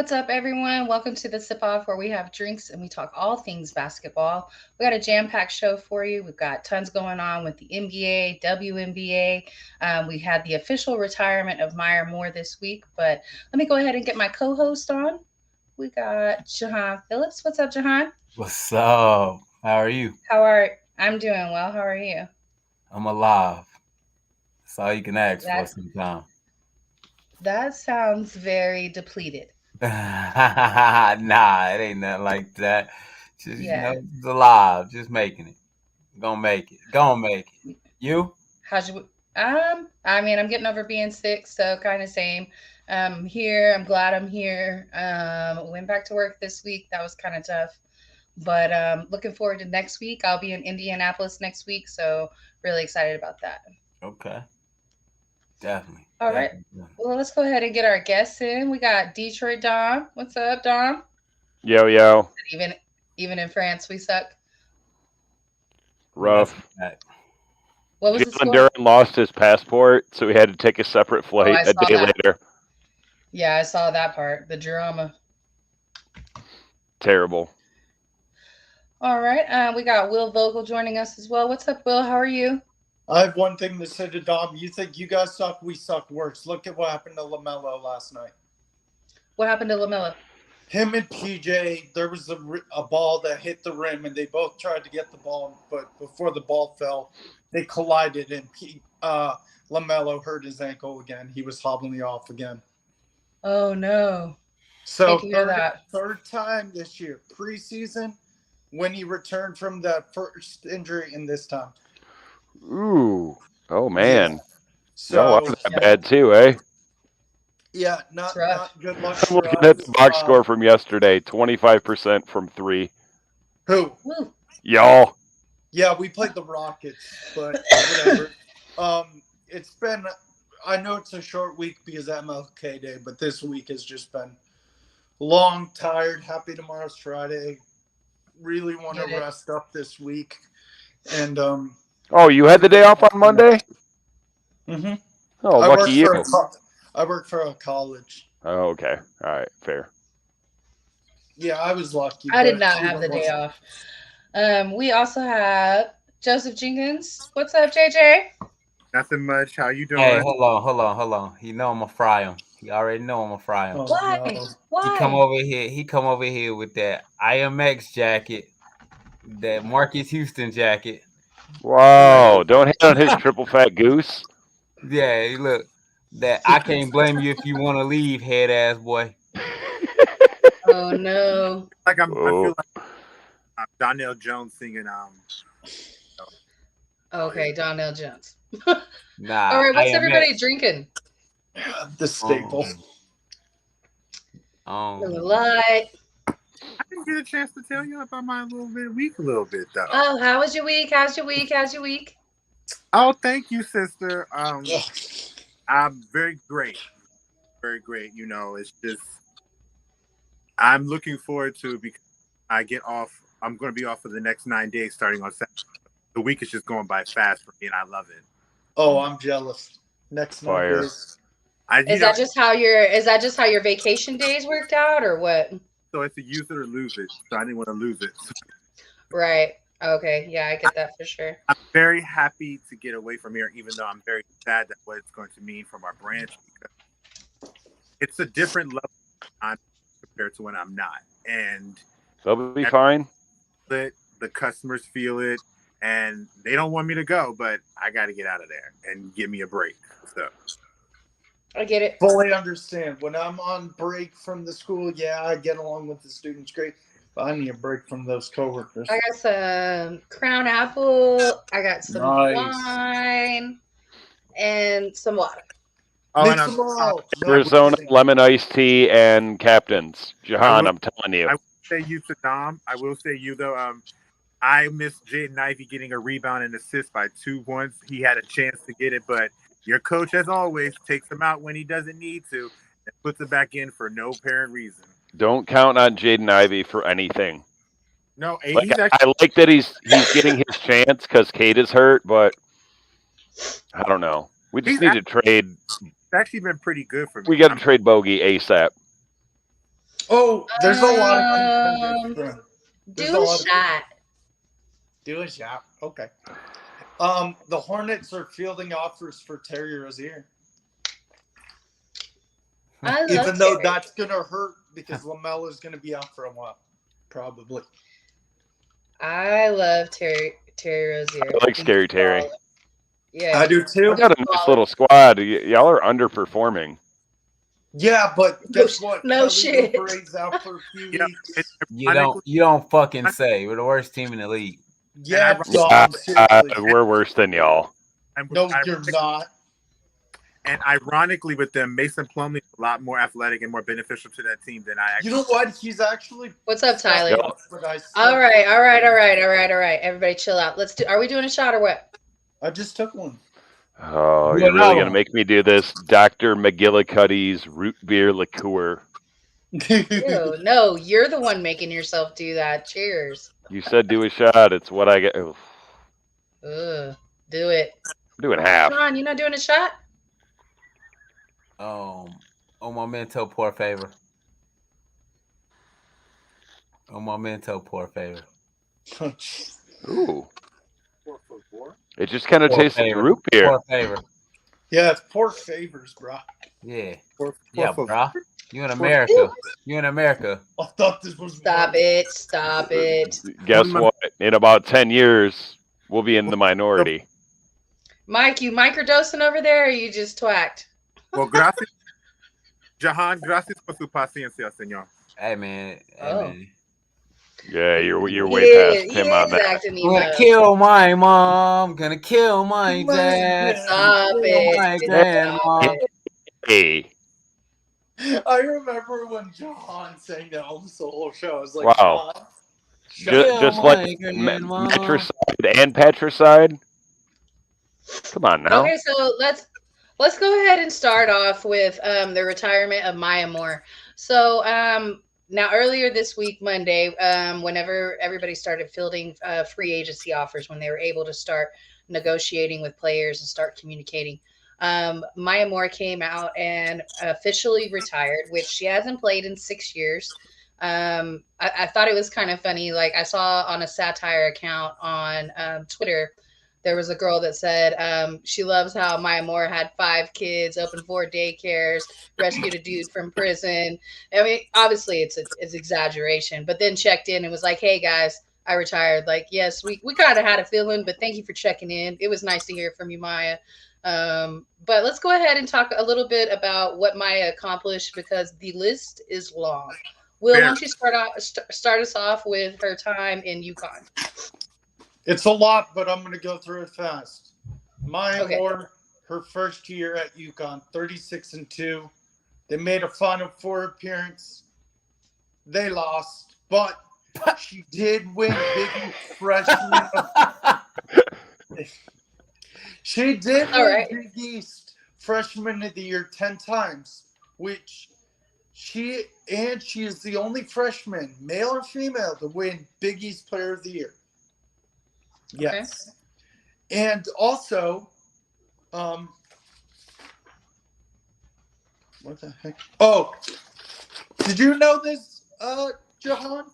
what's up, everyone? Welcome to the Sip Off, where we have drinks and we talk all things basketball. We got a jam-packed show for you. We've got tons going on with the NBA, WNBA. We had the official retirement of Myra Moore this week, but let me go ahead and get my co-host on. We got Jahan Phillips. What's up, Jahan? What's up? How are you? How are I'm doing well. How are you? I'm alive. That's all you can ask for That sometimes. that sounds very depleted. Nah, it ain't nothing like that. Just Yeah. just alive, just making it. Gonna make it. Gonna make it. You? How's your I'm getting over being sick, so kind of same. Here, I'm glad I'm here. Went back to work this week. That was kind of tough, but looking forward to next week. I'll be in Indianapolis next week, so really excited about that. Okay. Definitely. All right. Definitely. Well, let's go ahead and get our guests in. We got Detroit Dom. What's up, Dom? Yo, yo, Even even in France, we suck. That's rough. a fact. What was the Jalen score? Duran lost his passport, so he had to take a separate Oh, flight I a saw day that. later. Yeah, I saw that part. The drama. Terrible. All right. We got Will Vogel joining us as well. What's up, Will? How are you? I have one thing to say to Dom. You think you guys suck, we suck worse. Look at what happened to LaMelo last night. What happened to Lamelo? Him and PJ, there was a ball that hit the rim, and they both tried to get the ball, but before the ball fell, they collided, and LaMelo hurt his ankle again. He was hobbling off again. Oh no. Hate So to hear third that. third time this year, preseason, when he returned from that first injury, and this time. Ooh. Oh, Yeah. man. Y'all are So that Yeah, bad, too, eh? yeah, it's not rough. not good luck I'm for looking at the us. box score from yesterday 25% from three. Who? Woo. Y'all. Yeah, we played the Rockets, but whatever. It's been. I know it's a short week because MLK Day, but this week has just been long, tired. Happy tomorrow's Friday. Really want to Get it. rest up this week, and Oh, you had the day off on Monday? hmm Oh, I lucky work you. for I work for a college. Oh, okay. All right. Fair. Yeah, I was lucky, I did but not have the day off. We also have Joseph Jenkins. What's up, JJ? Nothing much. How you Hey, doing? hold on. You know I'ma fry him. He already know I'ma fry him. Oh Why? no. He come Why? over here. He come over here with that IMX jacket, that Marcus Houston jacket. Wow. Don't hit on his triple fat goose. Yeah, look, that I can't blame you if you want to leave, head ass boy. Oh no. Like I feel Oh. like Donnell Jones singing. Oh yeah. Okay, Donnell Jones. All Nah, right, what's everybody IMX. drinking? The staple. Um, Miller um, Lite. I didn't get a chance to tell you about my little bit week a little bit though. Oh, how was your week? How's your week? How's your week? Oh, thank you, sister. Ugh. I'm very great, very great. You know, it's just I'm looking forward to because I get off. I'm going to be off for the next 9 days, starting on Saturday. The week is just going by fast for me, and I love it. Oh, I'm jealous. Next 9 days. Fire. I, Is you know, that just how your vacation days worked out or what? so it's a use it or lose it. So I didn't want to lose it. Right. Okay. Yeah, I get that for sure. I'm very happy to get away from here, even though I'm very sad that what it's going to mean from our branch because it's a different level of time compared to when I'm not. And They'll be fine. the customers feel it, and they don't want me to go, but I got to get out of there and give me a break. So I get it. Fully understand. When I'm on break from the school, yeah, I get along with the students great, but I need a break from those coworkers. I got some Crown Apple. I got some Nice. wine and some water. oh, and Mix them all. No Arizona kidding. lemon iced tea and captains. I Jahan, will I'm telling you. I will say you to Dom. I will say you though. I missed Jaden Ivey getting a rebound and assist by 2 once. He had a chance to get it, but your coach, as always, takes him out when he doesn't need to and puts it back in for no apparent reason. Don't count on Jaden Ivey for anything. No, Like he's actually I like that he's getting his chance because Kate is hurt, but I don't know. We just he's need to trade. actually been pretty good for We me. got to trade Bogey ASAP. Oh, there's a lot of contenders. bro. There's Do a lot of- shot. Do a shot. Okay. The Hornets are fielding offers for Terry Rozier. I love Even though Terry. that's gonna hurt because LaMelo is gonna be out for a while, probably. I love Terry Rozier. I like Scary Terry. Yeah. I do too. We got a nice little squad. Y'all are underperforming. Yeah, but guess what? No Kelly shit. Oubre's out for a few You know, weeks. it's You don't fucking say. We're the worst team in the league. Yeah, Uh, Dom, seriously. we're worse than y'all. No, you're not. And ironically, with them, Mason Plumlee is a lot more athletic and more beneficial to that team than I actually. You know what? He's actually. What's up, Tyler? Yep. But I All right. Everybody chill out. Are we doing a shot or what? I just took one. Oh, Do you're really another gonna one. make me do this, Dr. McGillicuddy's root beer liqueur. Ew, no, you're the one making yourself do that. Cheers. You said do a shot. It's what I get. Oof. Ugh, do it. I'm doing half. Sean, you not doing a shot? Un momento, por favor. Un momento, por favor. Ooh. It just kind of Por tastes like favor. root beer. Por favor. Yeah, it's poor favors, bro. Yeah. Por Yeah, favor. bro. You in America. You in America. I thought this was. Stop it. Stop it. Guess what? In about 10 years, we'll be in the minority. Mike, you microdosing over there or you just twacked? Well, gracias. Jahan, gracias por su paciencia, señor. Hey man. Oh. Man. Yeah, you're way past him on that. acting I'm gonna emo. kill my mom. Gonna kill my My dad. dad. Stop Kill it. my Stop grandma. it. Hey, I remember when John sang that whole solo show. I was like, Wow. John, Kill just my like grandma. matricide and patricide. Come on now. Okay, so let's go ahead and start off with the retirement of Maya Moore. So now earlier this week, Monday, whenever everybody started fielding free agency offers, when they were able to start negotiating with players and start communicating, Maya Moore came out and officially retired, which she hasn't played in 6 years. I thought it was kind of funny. Like I saw on a satire account on Twitter, there was a girl that said she loves how Maya Moore had 5 kids, opened 4 daycares, rescued a dude from prison. I mean, obviously it's exaggeration, but then checked in and was like, "Hey guys, I retired." Like, yes, we kind of had a feeling, but thank you for checking in. It was nice to hear from you, Maya. But let's go ahead and talk a little bit about what Maya accomplished because the list is long. Will, why don't you start us off with her time in UConn? it's a lot, but I'm going to go through it fast. Maya Okay. Moore, her first year at UConn, 36-2. They made a Final Four appearance. They lost, but she did win Big East freshman. She did All win right. Big East Freshman of the Year 10 times, which she is the only freshman, male or female, to win Big East Player of the Year. Yes. And also, what the heck? Oh, did you know this, Jahan?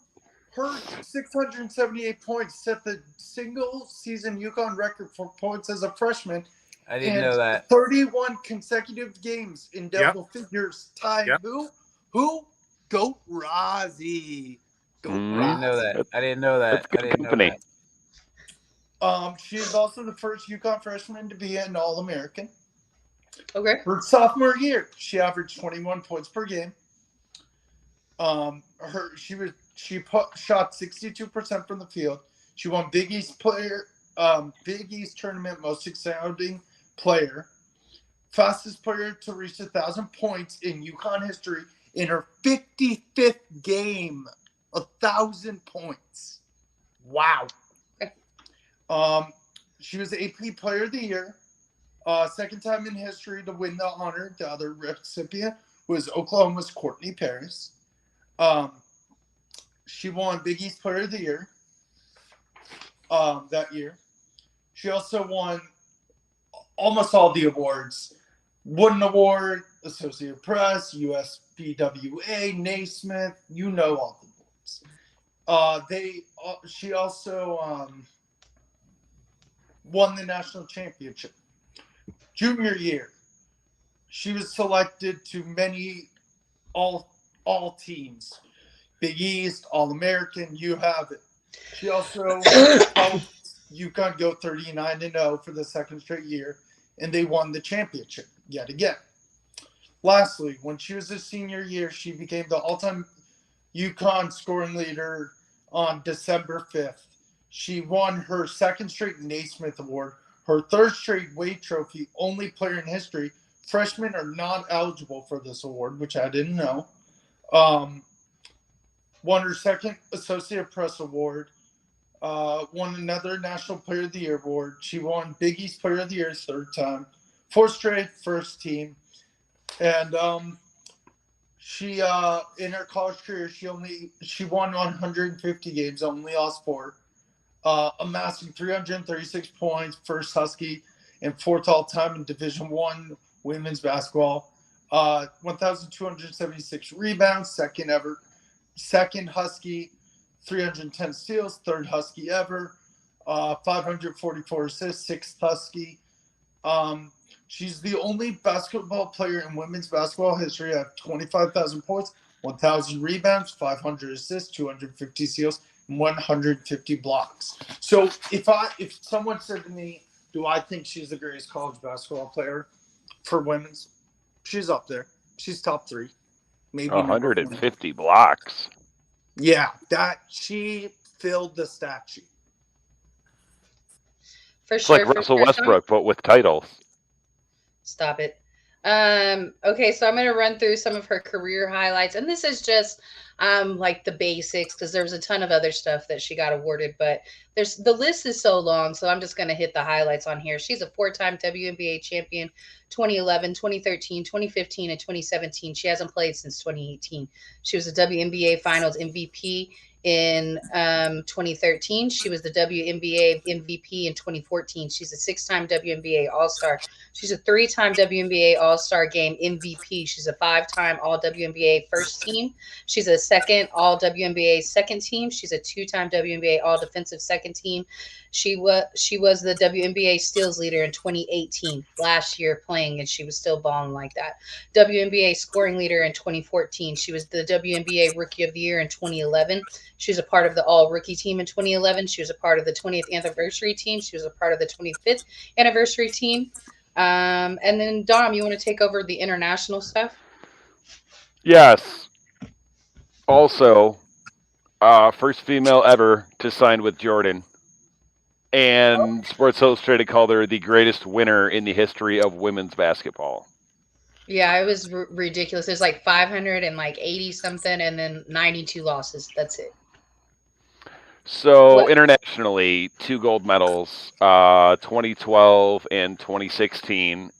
Her 678 points set the single season UConn record for points as a freshman. I didn't and know that. 31 consecutive games in double figures tied. Yep. Who? Goat Rozzy. Goat Mhm. I didn't know that. I didn't know that. That's good I didn't know company. Rozzy. She is also the first UConn freshman to be an All-American. Okay. Her sophomore year, she averaged 21 points per game. Shot 62% from the field. She won Big East tournament most exciting player, fastest player to reach 1,000 points in UConn history in her 55th game. 1,000 points. Wow. She was the AP Player of the Year. Second time in history to win the honor. The other recipient was Oklahoma's Courtney Paris. She won Big East Player of the Year that year. She also won almost all the awards. Wooden Award, Associated Press, USPWA, Naismith. You know all the awards. She also won the national championship. Junior year, she was selected to many all teams. Big East, All American, you have it. She also helped UConn go 39-0 for the second straight year, and they won the championship yet again. Lastly, when she was a senior year, she became the all-time UConn scoring leader on December 5th. She won her second straight Naismith Award, her third straight Wade Trophy, only player in history. Freshmen are not eligible for this award, which I didn't know. Won her second Associated Press Award. Won another National Player of the Year award. She won Big East Player of the Year third time. Fourth straight first team. And she in her college career she won 150 games, only lost 4. Amassing 336 points, first Husky and fourth all time in Division I women's basketball. 1,276 rebounds, second Husky, 310 steals, third Husky ever, 544 assists, sixth Husky. She's the only basketball player in women's basketball history to have 25,000 points, 1,000 rebounds, 500 assists, 250 steals, and 150 blocks. So if someone said to me, do I think she's the greatest college basketball player for women's? She's up there. She's top 3. Maybe 150 blocks. Yeah, that she filled the stat sheet. For It's sure. like Russell Westbrook, but with titles. Stop it. Okay, so I'm going to run through some of her career highlights, and this is just like the basics because there's a ton of other stuff that she got awarded, but the list is so long, so I'm just going to hit the highlights on here. She's a 4-time WNBA champion, 2011, 2013, 2015, and 2017. She hasn't played since 2018. She was a WNBA Finals MVP in 2013. She was the WNBA MVP in 2014. She's a 6-time WNBA All-Star. She's a 3-time WNBA All-Star Game MVP. She's a 5-time All-WNBA first team. She's a 2nd All-WNBA second team. She's a 2-time WNBA All-Defensive second team. She was the WNBA steals leader in 2018, last year playing, and she was still balling like that. WNBA scoring leader in 2014. She was the WNBA Rookie of the Year in 2011. She was a part of the All-Rookie team in 2011. She was a part of the 20th anniversary team. She was a part of the 25th anniversary team. And then, Dom, you want to take over the international stuff? Yes. Also, first female ever to sign with Jordan. And Sports Illustrated called her the greatest winner in the history of women's basketball. Yeah, it was ridiculous. There's like 580 something and then 92 losses. That's it. So internationally, 2 gold medals, 2012 and 2016.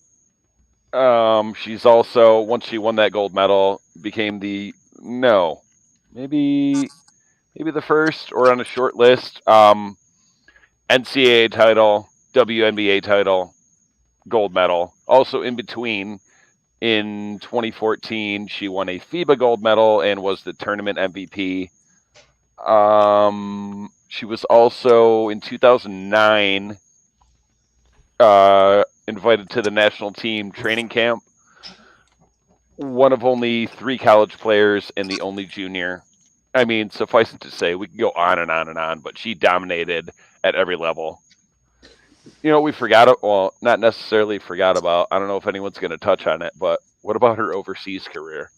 She's also, once she won that gold medal, became maybe the first or on a short list. NCAA title, WNBA title, gold medal. Also in between, in 2014, she won a FIBA gold medal and was the tournament MVP. She was also in 2009 invited to the national team training camp. One of only 3 college players and the only junior. I mean, suffice it to say, we can go on and on and on, but she dominated at every level. You know, we forgot, well, not necessarily forgot about, I don't know if anyone's going to touch on it, but what about her overseas career?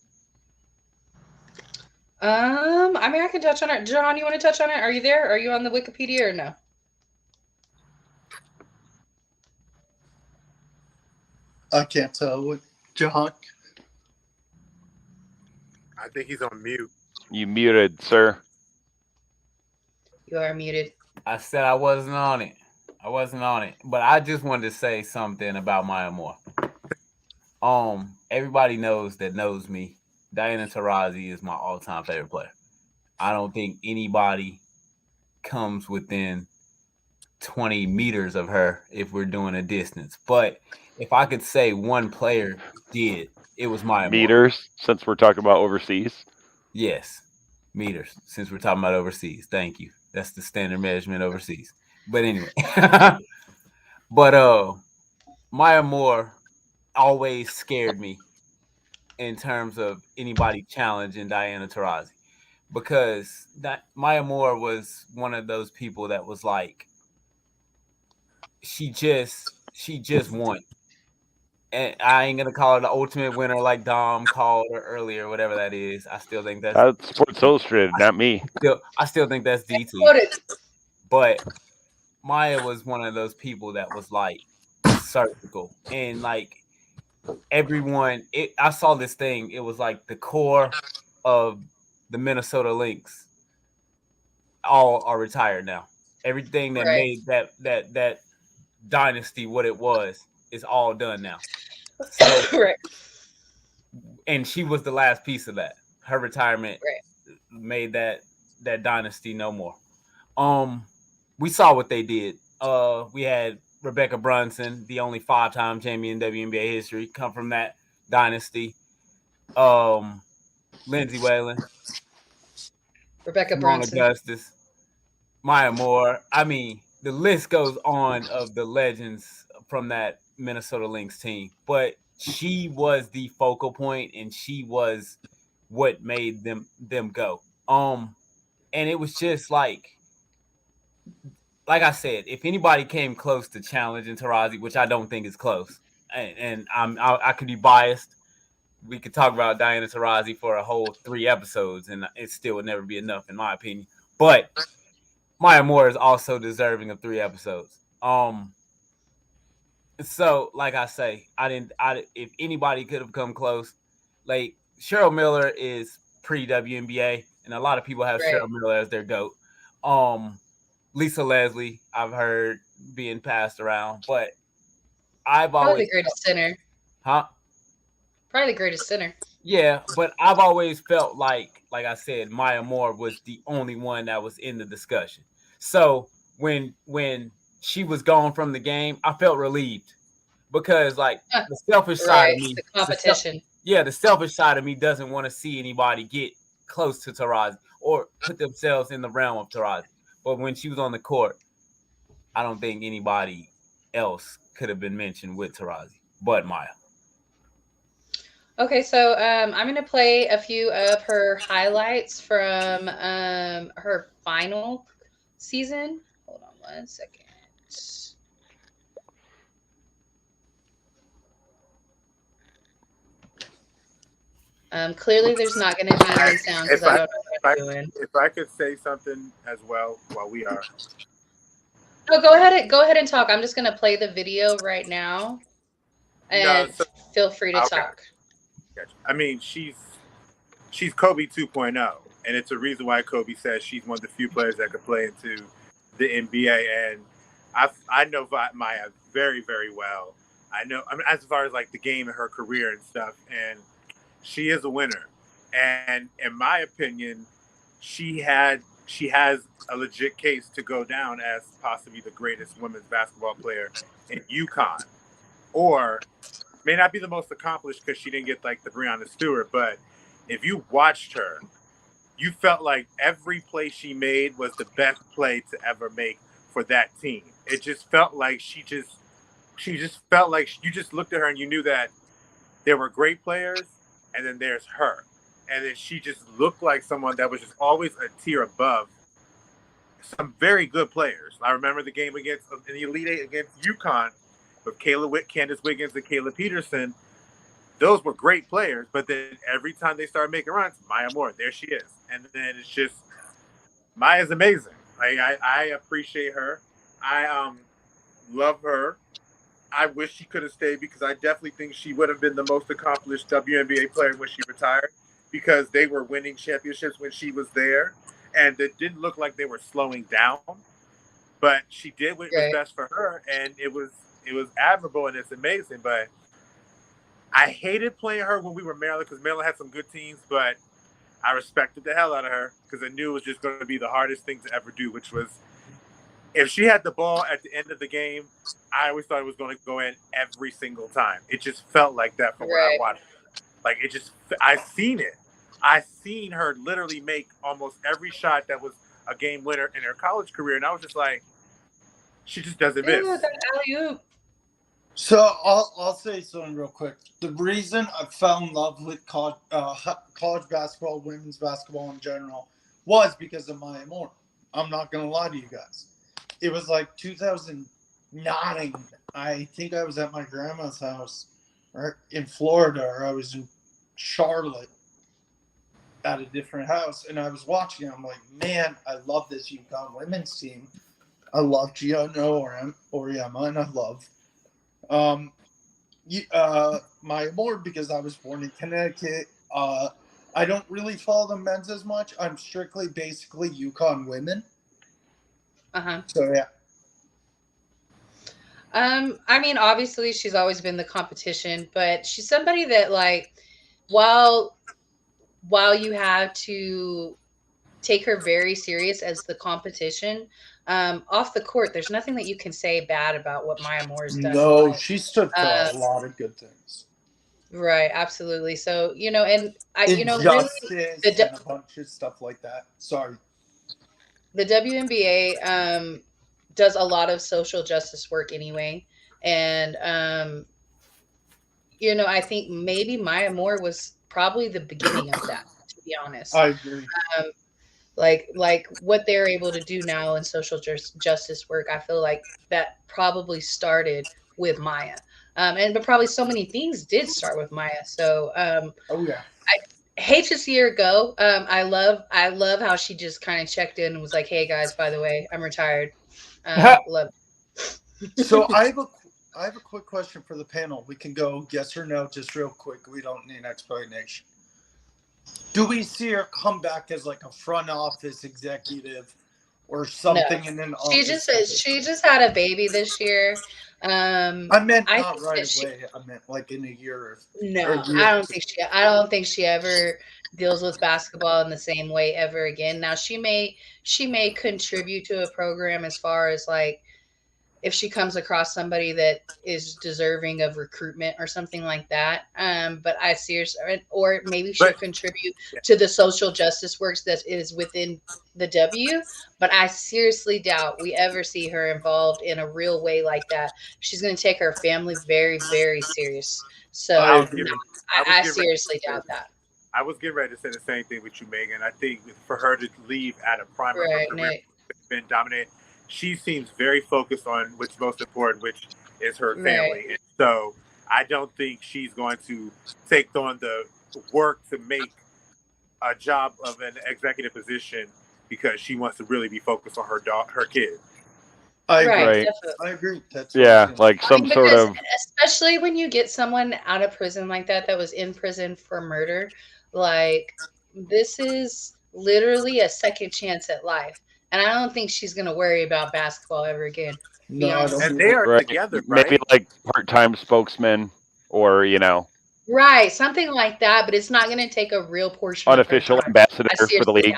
I mean, I can touch on it. John, you want to touch on it? Are you there? Are you on the Wikipedia or no? I can't tell what John. I think he's on mute. You muted, sir. You are muted. I said I wasn't on it. But I just wanted to say something about Maya Moore. Everybody knows me. Diana Taurasi is my all-time favorite player. I don't think anybody comes within 20 meters of her if we're doing a distance. But if I could say one player did, it was Maya Moore. Meters, since we're talking about overseas. Yes, meters. Since we're talking about overseas, thank you. That's the standard measurement overseas. But anyway, but Maya Moore always scared me in terms of anybody challenging Diana Taurasi, because that Maya Moore was one of those people that was like, she just won. And I ain't gonna call her the ultimate winner like Dom called her earlier, whatever that is. I still think That's Sports Illustrated, not me. I still think that's DT. Quoted. But Maya was one of those people that was like surgical, and like everyone. I saw this thing. It was like the core of the Minnesota Lynx all are retired now. Everything that Right. made that dynasty what it was is all done now. So, Right. and she was the last piece of that. Her retirement Right. made that dynasty no more. We saw what they did. We had Rebecca Brunson, the only 5-time champion in WNBA history, come from that dynasty. Lindsay Whalen, Rebecca Simone Brunson. Augustus, Maya Moore. I mean, the list goes on of the legends from that Minnesota Lynx team. But she was the focal point, and she was what made them go. And it was just like I said, if anybody came close to challenging Taurasi, which I don't think is close, and I could be biased. We could talk about Diana Taurasi for a whole 3 episodes, and it still would never be enough, in my opinion. But Maya Moore is also deserving of 3 episodes. So like I say, if anybody could have come close, like Cheryl Miller is pre-WNBA, and a lot of people have Right. Cheryl Miller as their GOAT. Lisa Leslie, I've heard being passed around, but I've Probably always the greatest center. Probably the greatest center. Yeah, but I've always felt like I said, Maya Moore was the only one that was in the discussion. So when she was gone from the game, I felt relieved, because like the selfish side Right. of me, The competition. the selfish side of me doesn't want to see anybody get close to Taurasi or put themselves in the realm of Taurasi. But when she was on the court, I don't think anybody else could have been mentioned with Taurasi but Maya. Okay, so I'm going to play a few of her highlights from her final season. Hold on one second. Clearly, there's not going to be any sound because I don't know what I'm doing. If I could say something as well while we are. No, go ahead and talk. I'm just going to play the video right now, and feel free to talk. I mean, she's Kobe 2.0, and it's a reason why Kobe says she's one of the few players that could play into the NBA. And I know Maya very, very well. I mean, as far as like the game and her career and stuff, and she is a winner. And in my opinion, she has a legit case to go down as possibly the greatest women's basketball player in UConn, or may not be the most accomplished because she didn't get like the Breonna Stewart, but if you watched her, you felt like every play she made was the best play to ever make for that team. It just felt like she just felt like you just looked at her and you knew that there were great players, and then there's her. And then she just looked like someone that was just always a tier above some very good players. I remember the game against in the Elite Eight against UConn with Candace Wiggins and Kayla Peterson. Those were great players, but then every time they started making runs, Maya Moore, there she is. And then it's just, Maya's amazing. I appreciate her. I love her. I wish she could have stayed, because I definitely think she would have been the most accomplished WNBA player when she retired, because they were winning championships when she was there, and it didn't look like they were slowing down. But she did what was best for her, and it was admirable, and it's amazing. But I hated playing her when we were Maryland, because Maryland had some good teams, but I respected the hell out of her because I knew it was just going to be the hardest thing to ever do, which was if she had the ball at the end of the game, I always thought it was going to go in every single time. It just felt like that from what I Right. watched. Like it just, I seen it. I seen her literally make almost every shot that was a game winner in her college career, and I was just like, she just doesn't miss. Ew, that alley-oop. So I'll say something real quick. The reason I fell in love with college basketball, women's basketball in general, was because of Maya Moore. I'm not gonna lie to you guys. It was like 2009. I think I was at my grandma's house, or in Florida, or I was in Charlotte at a different house, and I was watching it. I'm like, man, I love this UConn women's team. I love Gianna Oriema, and I love Maya Moore because I was born in Connecticut. I don't really follow the men's as much. I'm strictly basically UConn women. So yeah. I mean, obviously she's always been the competition, but she's somebody that, like, while you have to take her very serious as the competition, off the court, there's nothing that you can say bad about what Maya Moore's done. No, she stood for a lot of good things. Right, absolutely. So, you know, and Injustice really, and a bunch of stuff like that. Sorry. The WNBA does a lot of social justice work anyway. And, you know, I think maybe Maya Moore was probably the beginning of that, to be honest. I agree. Like what they're able to do now in social justice work, I feel like that probably started with Maya. But probably so many things did start with Maya. So oh yeah. I hate to see her go. I love how she just kind of checked in and was like, "Hey guys, by the way, I'm retired." Love it. So I have a quick question for the panel. We can go yes or no, just real quick. We don't need an explanation. Do we see her come back as like a front office executive or something? No. And then She just had a baby this year. I meant I not think right that away. I meant like in a year. No, I don't think she ever deals with basketball in the same way ever again. Now she may contribute to a program as far as like if she comes across somebody that is deserving of recruitment or something like that. But I seriously, or maybe she'll contribute to the social justice works that is within the W. But I seriously doubt we ever see her involved in a real way like that. She's going to take her family very, very serious. So I seriously doubt that. I was getting ready to say the same thing with you, Megan. I think for her to leave at a prime of her career, it's been dominated. She seems very focused on what's most important, which is her family. And so I don't think she's going to take on the work to make a job of an executive position because she wants to really be focused on her kid. I agree. Right. I agree. That's like some sort of, especially when you get someone out of prison like that was in prison for murder. Like, this is literally a second chance at life. And I don't think she's going to worry about basketball ever again. No, and they are together, right? Maybe like part-time spokesman or, you know. Right, something like that, but it's not going to take a real portion unofficial of her time. Ambassador for the league.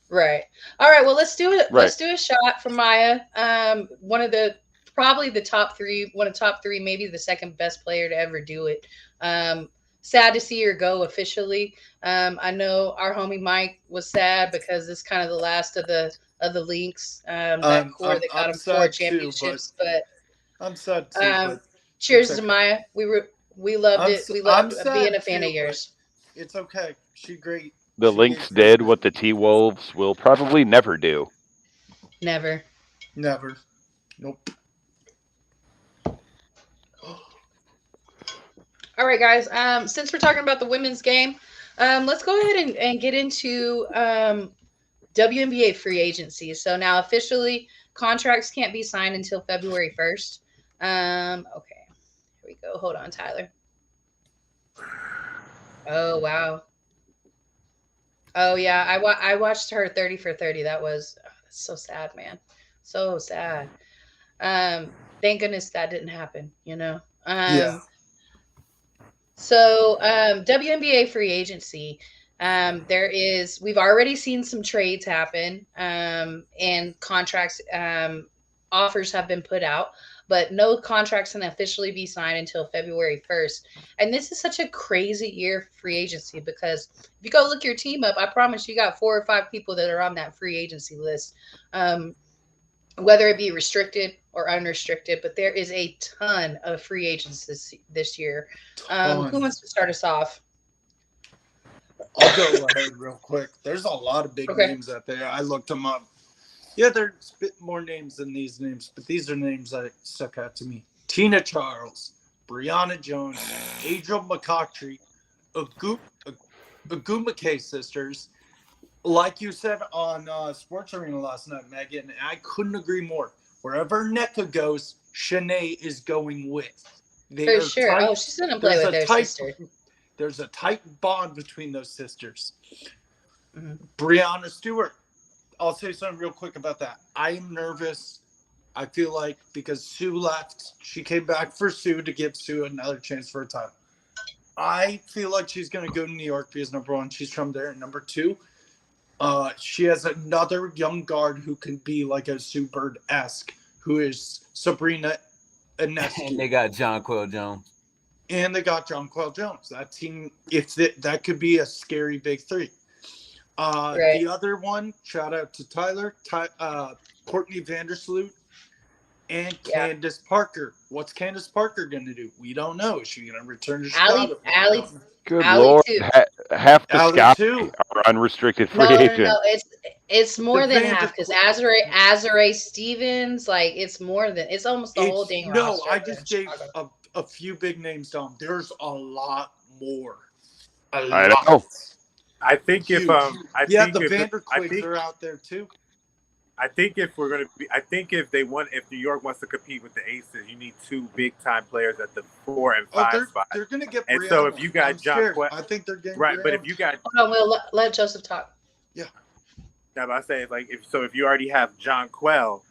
Right. All right, well, let's do it. Right. Let's do a shot for Maya. Probably the top three, maybe the second best player to ever do it. Sad to see her go officially. I know our homie Mike was sad because it's kind of the last of the Lynx. That core that got him 4 championships. But I'm sad too. Cheers to Maya. We loved it. We loved being a fan of yours. It's okay. She's great. The Lynx did what the T-Wolves will probably never do. Never. Nope. All right, guys. Since we're talking about the women's game, let's go ahead and get into WNBA free agency. So now officially contracts can't be signed until February 1st. Okay, here we go. Hold on, Tyler. Oh, wow. Oh, yeah. I watched her 30 for 30. That's so sad, man. So sad. Thank goodness that didn't happen, you know? Yeah. So WNBA free agency. We've already seen some trades happen, and contracts, offers have been put out, but no contracts can officially be signed until February 1st. And this is such a crazy year for free agency because if you go look your team up, I promise you got 4 or 5 people that are on that free agency list, whether it be restricted or unrestricted, but there is a ton of free agents this year. Who wants to start us off? I'll go ahead real quick. There's a lot of big Okay. names out there. I looked them up. Yeah, there's a bit more names than these names, but these are names that stuck out to me. Tina Charles, Brianna Jones, Angel McCoughtry, Agu McKay sisters. Like you said on Sports Arena last night, Megan, I couldn't agree more. Wherever NECA goes, Shanae is going with. They For are sure. tight. Oh, she's gonna play There's with a their tight- sister. There's a tight bond between those sisters. Mhm. Brianna Stewart. I'll say something real quick about that. I am nervous. I feel like because Sue left, she came back for Sue to give Sue another chance for a time. I feel like she's going to go to New York because number one, she's from there. And number two, she has another young guard who can be like a Sue Bird-esque, who is Sabrina Ionescu. And they got John Quill Jones. And they got John Quell Jones. That team, that could be a scary big three. Right. The other one, shout out to Tyler, Courtney Vandersloot, and Yeah. Candace Parker. What's Candace Parker going to do? We don't know. Is she going to return to Allie, Chicago? Allie, Good Allie Lord. too. Half the Allie Scott too. are unrestricted free No, no, agents. no. It's more The than half because Azare Stevens, like it's more than it's almost the whole dang No, roster. I there just in gave Chicago. a few big names down. There's a lot more. A I lot. know. I think if Huge. I Yeah, think the if Vanderquigs are out there too. I think if we're gonna be, I think if New York wants to compete with the Aces, you need two big time players at the 4 and 5 spot. They're going to get And Brianna. so if you got I'm John scared. Que- I think they're getting Right, but Brianna. if you got, Hold on, we'll let Joseph talk. now I say like if you already have John Quell,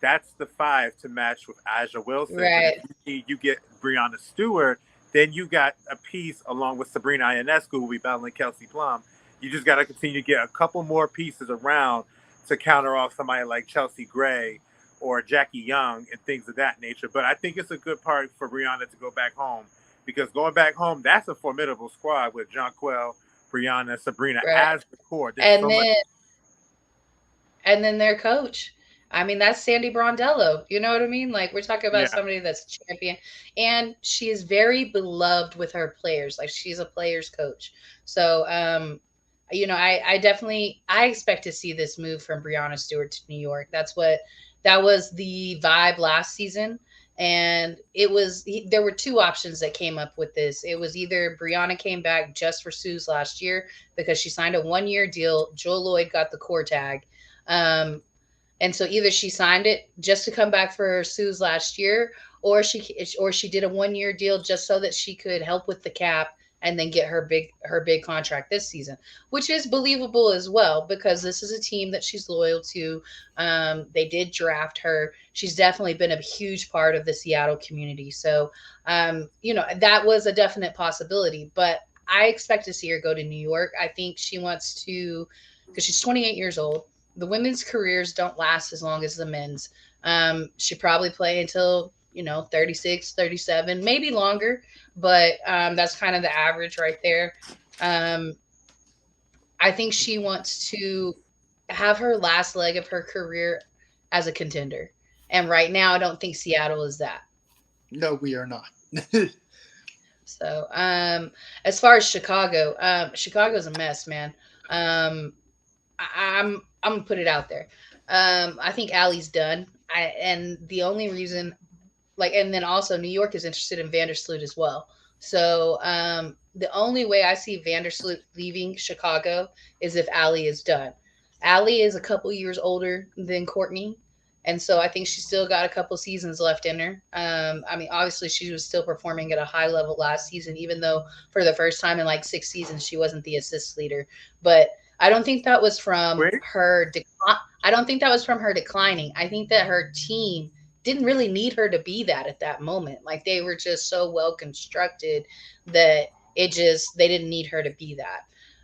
that's the 5 to match with Aja Wilson. But Right. if you get Brianna Stewart, then you got a piece along with Sabrina Ionescu, who will be battling Kelsey Plum. You just got to continue to get a couple more pieces around to counter off somebody like Chelsea Gray or Jackie Young and things of that nature. But I think it's a good part for Brianna to go back home because going back home, that's a formidable squad with John Quell, Brianna, Sabrina Right. as the core. There's And then their coach. I mean, that's Sandy Brondello. You know what I mean? Like we're talking about Yeah. somebody that's a champion, and she is very beloved with her players. Like she's a players coach. So, I definitely I expect to see this move from Brianna Stewart to New York. That was the vibe last season. And there were two options that came up with this. It was either Brianna came back just for Sue's last year because she signed a 1-year deal. Joel Lloyd got the core tag. And so either she signed it just to come back for Sue's last year, or she did a 1-year deal just so that she could help with the cap and then get her big contract this season, which is believable as well because this is a team that she's loyal to. They did draft her. She's definitely been a huge part of the Seattle community. So, that was a definite possibility, but I expect to see her go to New York. I think she wants to, because she's 28 years old. The women's careers don't last as long as the men's. She probably play until 36, 37, maybe longer, but that's kind of the average right there. I think she wants to have her last leg of her career as a contender. And right now, I don't think Seattle is that. No, we are not. So, as far as Chicago, Chicago's a mess, man. I'm gonna put it out there. I think Allie's done. And the only reason, and then also New York is interested in Vandersloot as well. So the only way I see Vandersloot leaving Chicago is if Allie is done. Allie is a couple years older than Courtney. And so I think she's still got a couple seasons left in her. Obviously she was still performing at a high level last season, even though for the first time in like 6 seasons, she wasn't the assist leader. But I don't think that was from her. I don't think that was from her declining. I think that her team didn't really need her to be that at that moment. Like they were just so well constructed that they didn't need her to be that.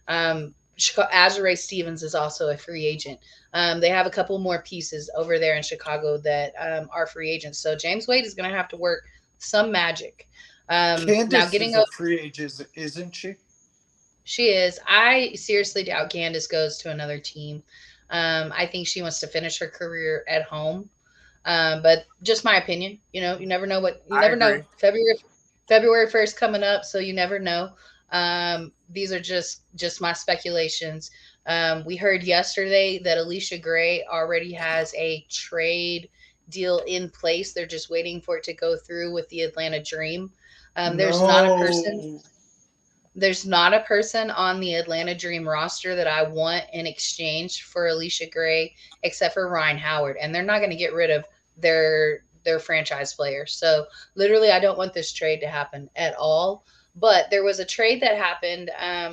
Azure Stevens is also a free agent. They have a couple more pieces over there in Chicago that are free agents. So James Wade is going to have to work some magic. Now Candace getting is a free agent, isn't she? She is. I seriously doubt Candace goes to another team. I think she wants to finish her career at home. But just my opinion. You never know what you I never know. agree. February 1st coming up, so you never know. These are just my speculations. We heard yesterday that Alicia Gray already has a trade deal in place. They're just waiting for it to go through with the Atlanta Dream. There's not a person No. there's not a person on the Atlanta Dream roster that I want in exchange for Alicia Gray except for Ryan Howard, and they're not going to get rid of their franchise player. So literally, I don't want this trade to happen at all. But there was a trade that happened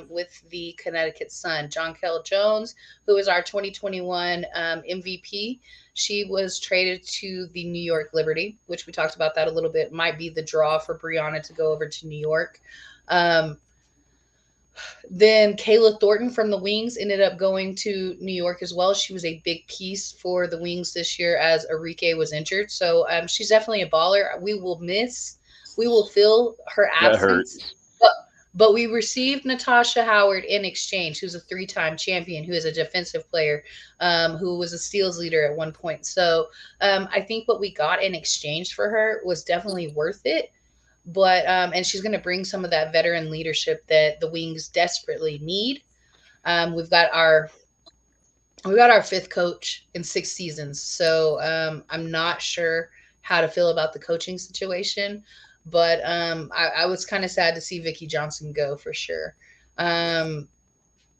with the Connecticut Sun. Jonquel Jones, who was our 2021 MVP, she was traded to the New York Liberty, which we talked about that a little bit. Might be the draw for Brianna to go over to New York. Then Kayla Thornton from the Wings ended up going to New York as well. She was a big piece for the Wings this year as Enrique was injured. So she's definitely a baller. We will feel her That absence. hurts. But we received Natasha Howard in exchange, who's a 3-time champion, who is a defensive player, who was a steals leader at one point. So I think what we got in exchange for her was definitely worth it. But and she's going to bring some of that veteran leadership that the Wings desperately need. We've got our 5th coach in 6 seasons, so I'm not sure how to feel about the coaching situation. But I was kind of sad to see Vicky Johnson go for sure. Then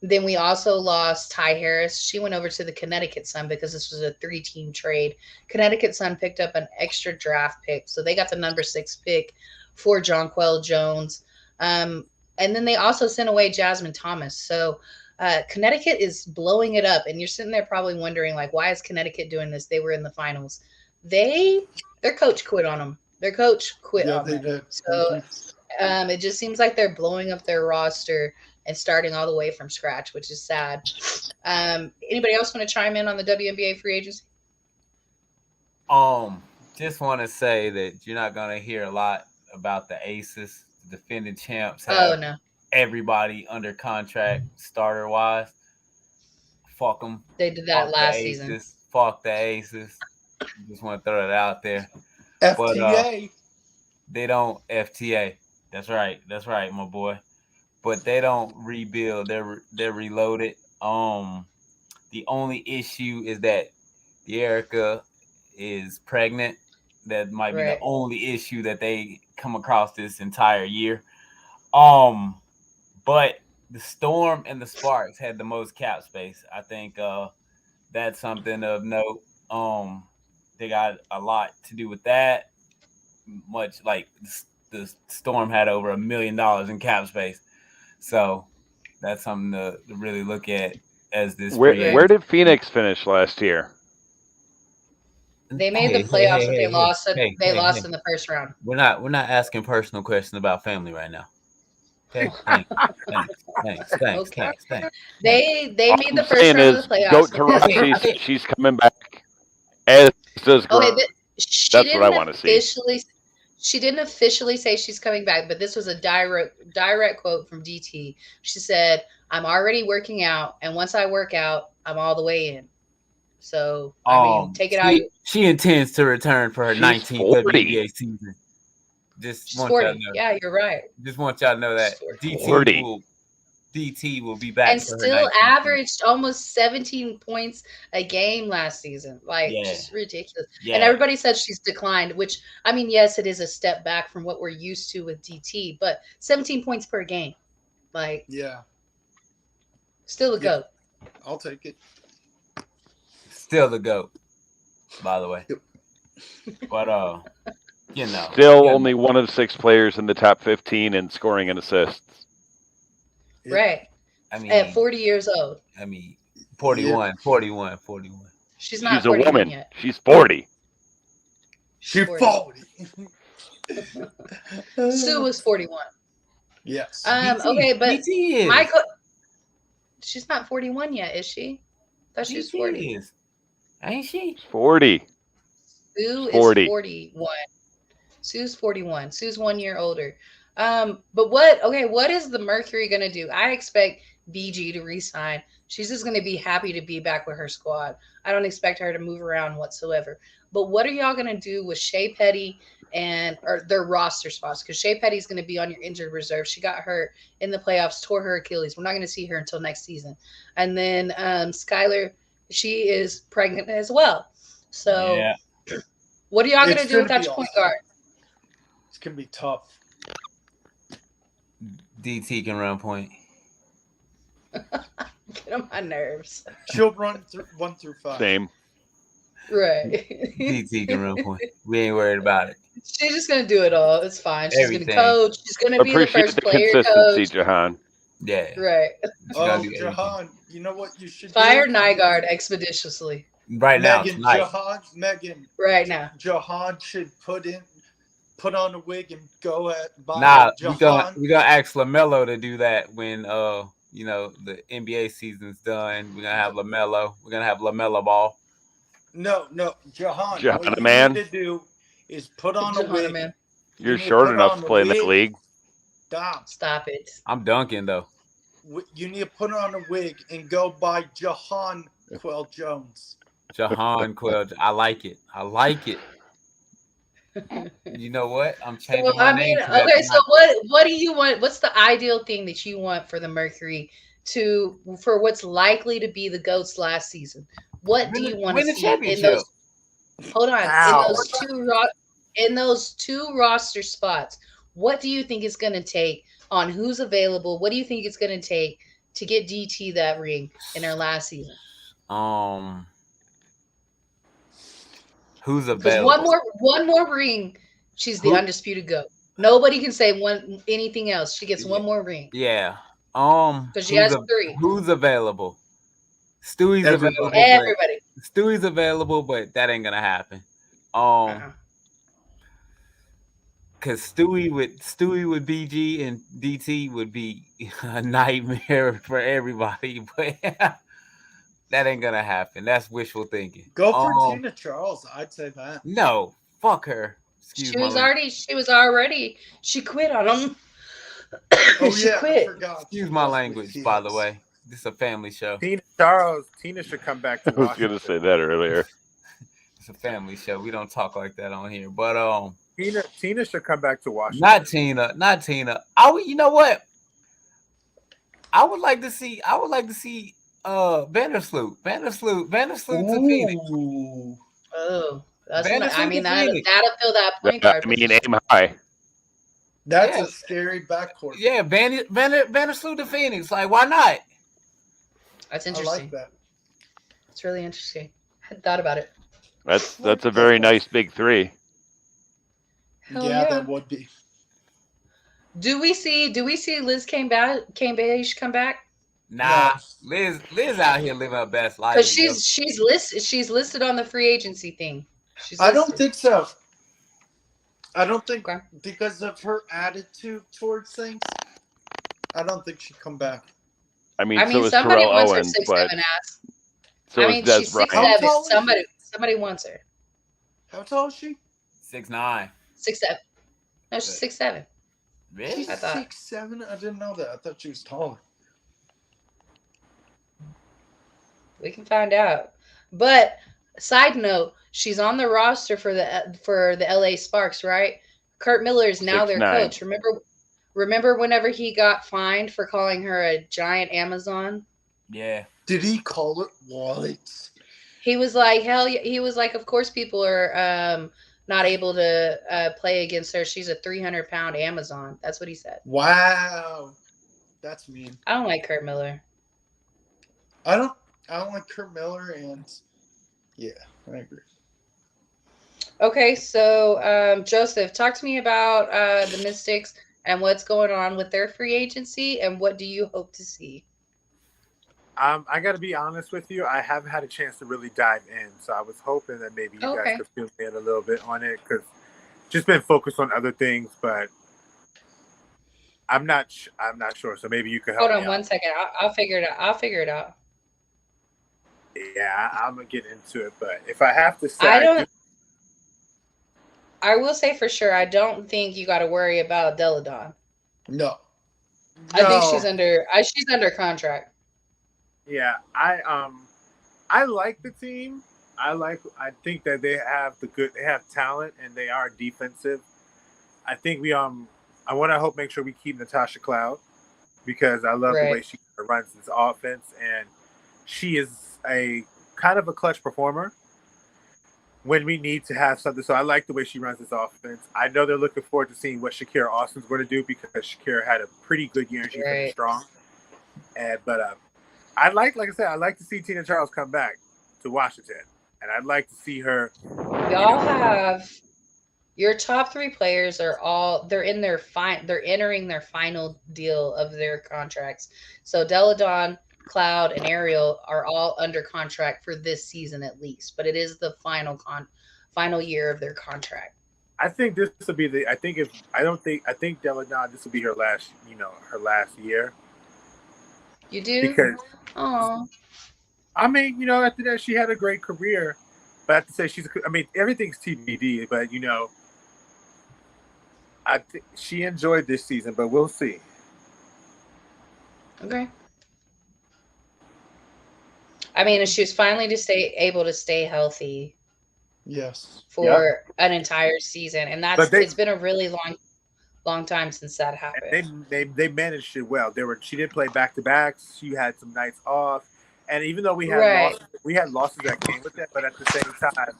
we also lost Ty Harris. She went over to the Connecticut Sun because this was a 3-team trade. Connecticut Sun picked up an extra draft pick, so they got the number 6 pick for Jonquel Jones. And then they also sent away Jasmine Thomas. So Connecticut is blowing it up. And you're sitting there probably wondering, like, why is Connecticut doing this? They were in the finals. Their coach quit on them. Their coach quit on they them. did. So it just seems like they're blowing up their roster and starting all the way from scratch, which is sad. Anybody else want to chime in on the WNBA free agency? Just want to say that you're not going to hear a lot about the Aces. The defending champs have Oh, no. everybody under contract starter wise. Fuck them. They did that last season. Fuck the Aces. Just want to throw it out there. FTA. They don't FTA. That's right, my boy. But they don't rebuild. They're reloaded. The only issue is that Erica is pregnant. That might be the only issue that they come across this entire year. But the Storm and the Sparks had the most cap space. I think that's something of note. They got a lot to do with that. Much like the Storm had over $1 million in cap space. So that's something to really look at as this. Where did Phoenix finish last year? They made the playoffs, but they lost. They lost in the first round. We're not asking personal questions about family right now. Okay, thanks. They made the first round of the playoffs. Goat Taurasi, she's coming back. As does Grant. That's what I want to see. She didn't officially say she's coming back, but this was a direct quote from DT. She said, "I'm already working out, and once I work out, I'm all the way in." So, I mean, take it out. She intends to return for her 19th WNBA season. She's 40. Yeah, you're right. Just want y'all to know that DT will be back. And still averaged almost 17 points a game last season. Like, just ridiculous. Yeah. And everybody says she's declined, which, I mean, yes, it is a step back from what we're used to with DT, but 17 points per game. Like, still a GOAT. I'll take it. Still the GOAT, by the way. But still only one of 6 players in the top 15 in scoring and assists. Right. I mean, at 40 years old. I mean, 41. She's not. She's a woman. Yet. She's 40. She's 40. Sue was 41. Yes. Okay, but She's not 41 yet, is she? I thought she was 40. is. Ain't she? 40. Sue is 40. 41. Sue's 41. Sue's 1 year older. But what is the Mercury gonna do? I expect BG to resign. She's just gonna be happy to be back with her squad. I don't expect her to move around whatsoever. But what are y'all gonna do with Shea Petty or their roster spots? Because Shea Petty's gonna be on your injured reserve. She got hurt in the playoffs, tore her Achilles. We're not gonna see her until next season. And then Skylar, she is pregnant as well. So Yeah. what are y'all It's gonna do gonna without be your point awesome. guard? It's gonna be tough. DT can run point. Get on my nerves. She'll run through 1 through 5. Same. Right. DT can run point. We ain't worried about it. She's just gonna do it all. It's fine. She's Everything. gonna coach. She's gonna be the Appreciate first the player consistency, coach. Jahan. Yeah. Right. She's gonna Oh, do everything. Jahan, you know what you should Fire do? Nygaard expeditiously. Right now, Megan, tonight. Megan, Right now. Jahan should put on a wig and go by Nah, Jahan. we gonna ask LaMelo to do that when the NBA season's done. We're gonna have LaMelo. We're gonna have LaMelo ball. No, Jahan. Jahan, What you man. need to do is put on a Johanna, wig. man. You You're need short put enough on to a play in that wig. league. Stop. Stop it. I'm dunking though. You need to put on a wig and go by Jahan Quell Jones. Jahan Quell. I like it. I like it. You know what? I'm changing So my I name mean, to that okay, so tonight. what do you want? What's the ideal thing that you want for the Mercury for what's likely to be the GOAT's last season? What do you want to Win the see in championship. those hold on, Ow. in those two roster spots? What do you think it's going to take on who's available? What do you think it's going to take to get DT that ring in her last season? Who's Because available? one more ring, she's the Who- undisputed GOAT. Nobody can say anything else. She gets one more ring Yeah. because she has 3. Who's available? Stewie's Everybody. available. Everybody. Stewie's available, but that ain't gonna happen. Uh-huh. Because Stewie with BG and DT would be a nightmare for everybody, but that ain't gonna happen. That's wishful thinking. Go for Tina Charles. I'd say that. No, fuck her. She quit on him. Oh She yeah, quit. I forgot. Excuse my language, by the way. This is a family show. Tina should come back to I was Washington. going to say that earlier. It's a family show. We don't talk like that on here. But Tina should come back to Washington. not Tina. You know what? I would like to see Vandersloot. Vandersloot to Phoenix. Ooh. Oh, that'll Phoenix. fill that point guard. I mean, aim high. That's Yeah. a scary backcourt. Yeah, Vandersloot to Phoenix. Like, why not? That's I interesting. like that. It's really interesting. I hadn't thought about it. That's a very nice big 3. Hell Yeah, yeah. that would be. Do we see Liz Cambage come back? Nah, No. Liz out here living her best life. Because she's listed on the free agency thing. I don't think so. I don't think Okay. because of her attitude towards things. I don't think she'd come back. I mean, I so mean, is somebody Terrell wants her Owens, 6'7" but ass. so I is mean, Des she's Bryant. 6'7". How tall is Somebody wants her. How tall is she? 6'9". 6'7". No, she's 6'7". Really? She's I thought- 6'7". I didn't know that. I thought she was taller. We can find out. But side note, she's on the roster for the LA Sparks, right? Kurt Miller is now their 6'9". coach. Remember whenever he got fined for calling her a giant Amazon? Yeah. Did he call it what? He was like, hell yeah. He was like, of course people are not able to play against her. She's a 300-pound Amazon. That's what he said. Wow. That's mean. I don't like Kurt Miller. I don't like Kurt Miller, and yeah, I agree. Okay, so Joseph, talk to me about the Mystics and what's going on with their free agency, and what do you hope to see? I got to be honest with you. I haven't had a chance to really dive in, so I was hoping that maybe you guys could fill me in a little bit on it because just been focused on other things. But I'm not sure. So maybe you could help Hold me on out. one second. I'll figure it out. I'll figure it out. Yeah, I'm gonna get into it, but if I have to say, I I do. don't. I will say for sure. I don't think you got to worry about Deladon. No. I think No, she's under contract. yeah, I like the team. I think that they have talent and they are defensive. I think I want to make sure we keep Natasha Cloud because I love the way Right. she runs this offense, and she is a kind of a clutch performer when we need to have something. So I like the way she runs this offense. I know they're looking forward to seeing what Shakira Austin's going to do because Shakira had a pretty good year and she finished Right. strong. But like I said, I like to see Tina Charles come back to Washington, and I'd like to see her. Y'all have your top 3 players are all they're entering their final deal of their contracts. So Deladon, Cloud, and Ariel are all under contract for this season at least, but it is the final year of their contract. I think this will be the. I think if I don't think I think Deladon, this will be her last. Her last year You do? because Oh, I mean, after that she had a great career, but I have to say I mean, everything's TBD, but I think she enjoyed this season, but we'll see. okay. I mean, she was finally able to stay healthy Yes. for an entire season, and But it's been a really long time since that happened. they managed it well. She didn't play back to backs. She had some nights off, and even though Right. we had losses that came with that, but at the same time,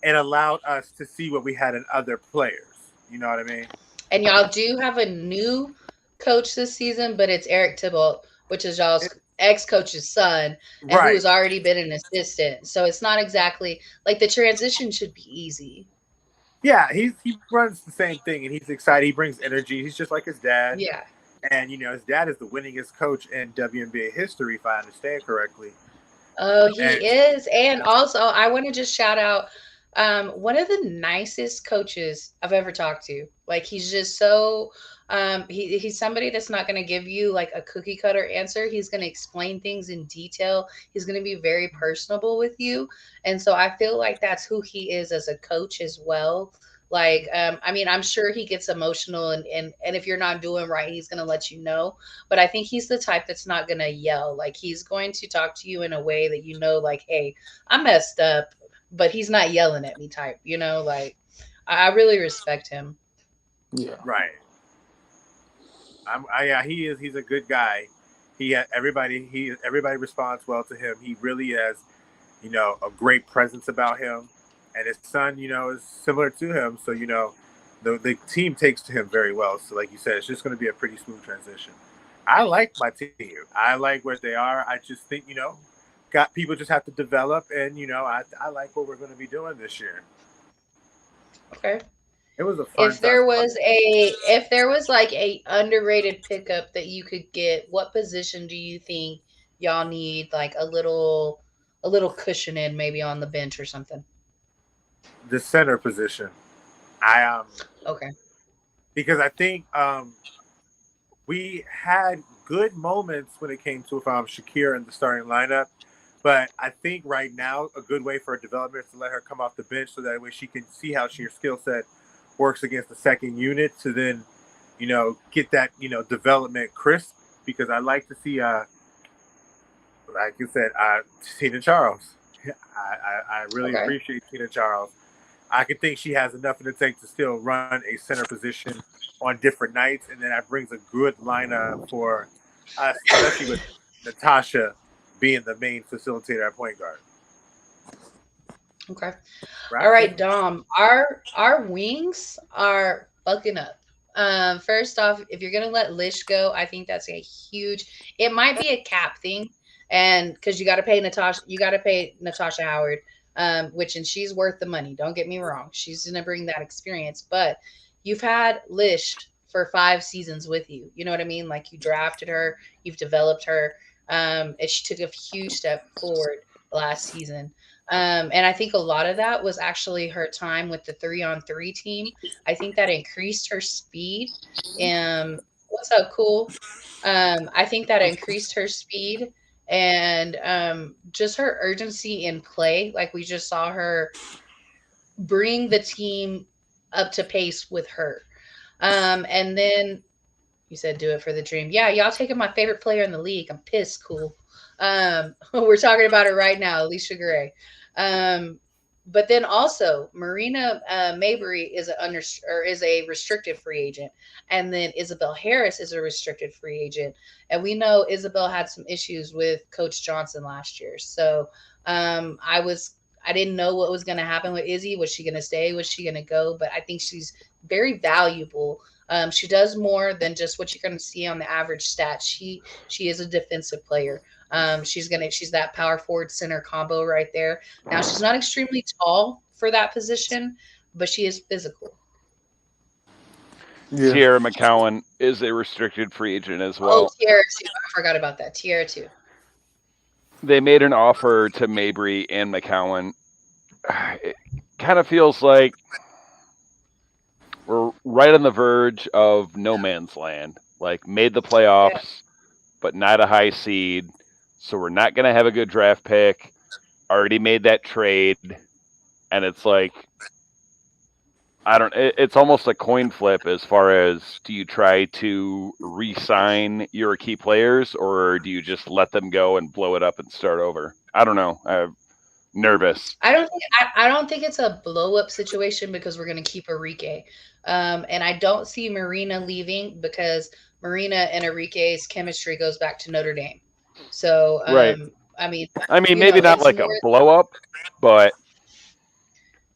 it allowed us to see what we had in other players. You know what I mean? And y'all do have a new coach this season, but it's Eric Thibault, which is y'all's ex-coach's son, and who Right. has already been an assistant. So it's not exactly like the transition should be easy. Yeah, he runs the same thing, and he's excited. He brings energy. He's just like his dad, Yeah. and his dad is the winningest coach in WNBA history, if I understand correctly. Oh, he And is. And also, I want to just shout out one of the nicest coaches I've ever talked to. Like, he's just so, he's somebody that's not going to give you like a cookie cutter answer. He's going to explain things in detail. He's going to be very personable with you. And so I feel like that's who he is as a coach as well. Like, I mean, I'm sure he gets emotional and if you're not doing right, he's going to let you know. But I think he's the type that's not going to yell. Like, he's going to talk to you in a way that like, hey, I messed up, but he's not yelling at me type, like I really respect him. Yeah. right, yeah, he is. He's a good guy. Everybody responds well to him. He really has, a great presence about him, and his son, is similar to him. So the team takes to him very well. So like you said, it's just going to be a pretty smooth transition. I like my team. I like where they are. I just think got people just have to develop, and I like what we're going to be doing this year. Okay. It was a fun. If there was like a underrated pickup that you could get, what position do you think y'all need like a little cushion in, maybe on the bench or something? The center position. I Okay. because I think we had good moments when it came to Shakira in the starting lineup, but I think right now a good way for her development is to let her come off the bench so that way she can see how her skill set works against the second unit to then, get that development crisp. Because I like to see, like you said, Tina Charles. I really Okay. appreciate Tina Charles. I can think she has enough in the tank to still run a center position on different nights, and then that brings a good lineup for us, especially with Natasha being the main facilitator at point guard. Okay. Right? All right, Dom. Our wings are fucking up. First off, if you're gonna let Lish go, I think that's a huge. It might be a cap thing, and because you got to pay Natasha Howard, and she's worth the money. Don't get me wrong, she's gonna bring that experience. But you've had Lish for 5 seasons with you. You know what I mean? Like, you drafted her, you've developed her, and she took a huge step forward last season. And I think a lot of that was actually her time with the 3-on-3 team. I think that increased her speed. what's up, cool. I think that increased her speed and just her urgency in play. Like we just saw her bring the team up to pace with her. And then you said do it for the dream. Yeah, y'all taking my favorite player in the league. I'm pissed, cool. We're talking about it right now, Alicia Gray. But then also Marina Mabry is a restricted free agent, and then Isabel Harris is a restricted free agent. And we know Isabel had some issues with Coach Johnson last year, so I didn't know what was going to happen with Izzy. Was she going to stay? Was she going to go? But I think she's very valuable. She does more than just what you're going to see on the average stats. She is a defensive player. She's that power forward center combo right there. Now she's not extremely tall for that position, but she is physical. Yeah. Tierra McCowan is a restricted free agent as well. Oh, Tierra too. I forgot about that. Tierra too. They made an offer to Mabry and McCowan. It kind of feels like we're right on the verge of no man's land. Like made the playoffs, but not a high seed. So we're not going to have a good draft pick. Already made that trade. And it's like, it's almost a coin flip as far as do you try to re-sign your key players or do you just let them go and blow it up and start over? I don't know. I'm nervous. I don't think it's a blow up situation because we're going to keep Enrique. And I don't see Marina leaving because Marina and Enrique's chemistry goes back to Notre Dame. So, right. I mean, maybe not like a blow up, but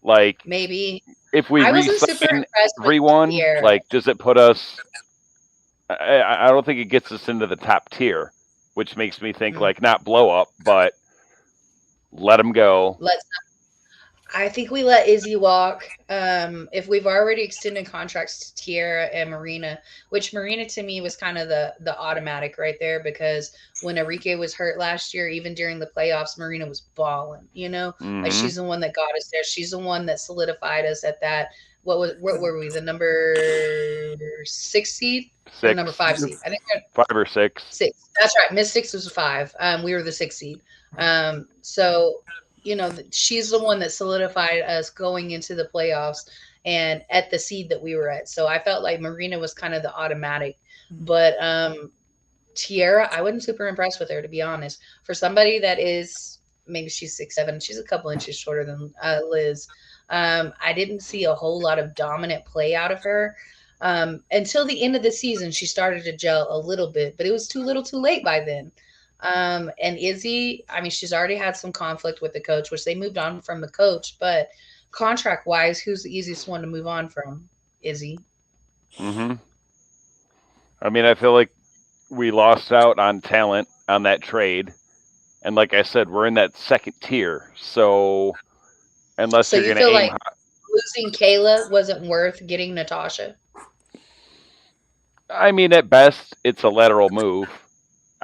like maybe if we re-sign everyone, like, does it put us? I don't think it gets us into the top tier, which makes me think like not blow up, but let them go. I think we let Izzy walk. If we've already extended contracts to Tierra and Marina, which Marina to me was kind of the automatic right there because when Enrique was hurt last year, even during the playoffs, Marina was balling. Like she's the one that got us there. She's the one that solidified us at that. What were we? The number 6 seed, or number 5 seed? I think 5 or 6. 6. That's right. Mystics was 5. We were the 6 seed. So. She's the one that solidified us going into the playoffs and at the seed that we were at. So I felt like Marina was kind of the automatic. But Tierra, I wasn't super impressed with her, to be honest. For somebody that is, maybe she's 6'7", she's a couple inches shorter than Liz. I didn't see a whole lot of dominant play out of her. Until the end of the season, she started to gel a little bit, but it was too little too late by then. And Izzy, I mean, she's already had some conflict with the coach, which they moved on from the coach, but contract wise, who's the easiest one to move on from? Izzy. I mean, I feel like we lost out on talent on that trade. And like I said, we're in that second tier. So unless you're going to aim losing Kayla wasn't worth getting Natasha. I mean, at best, it's a lateral move.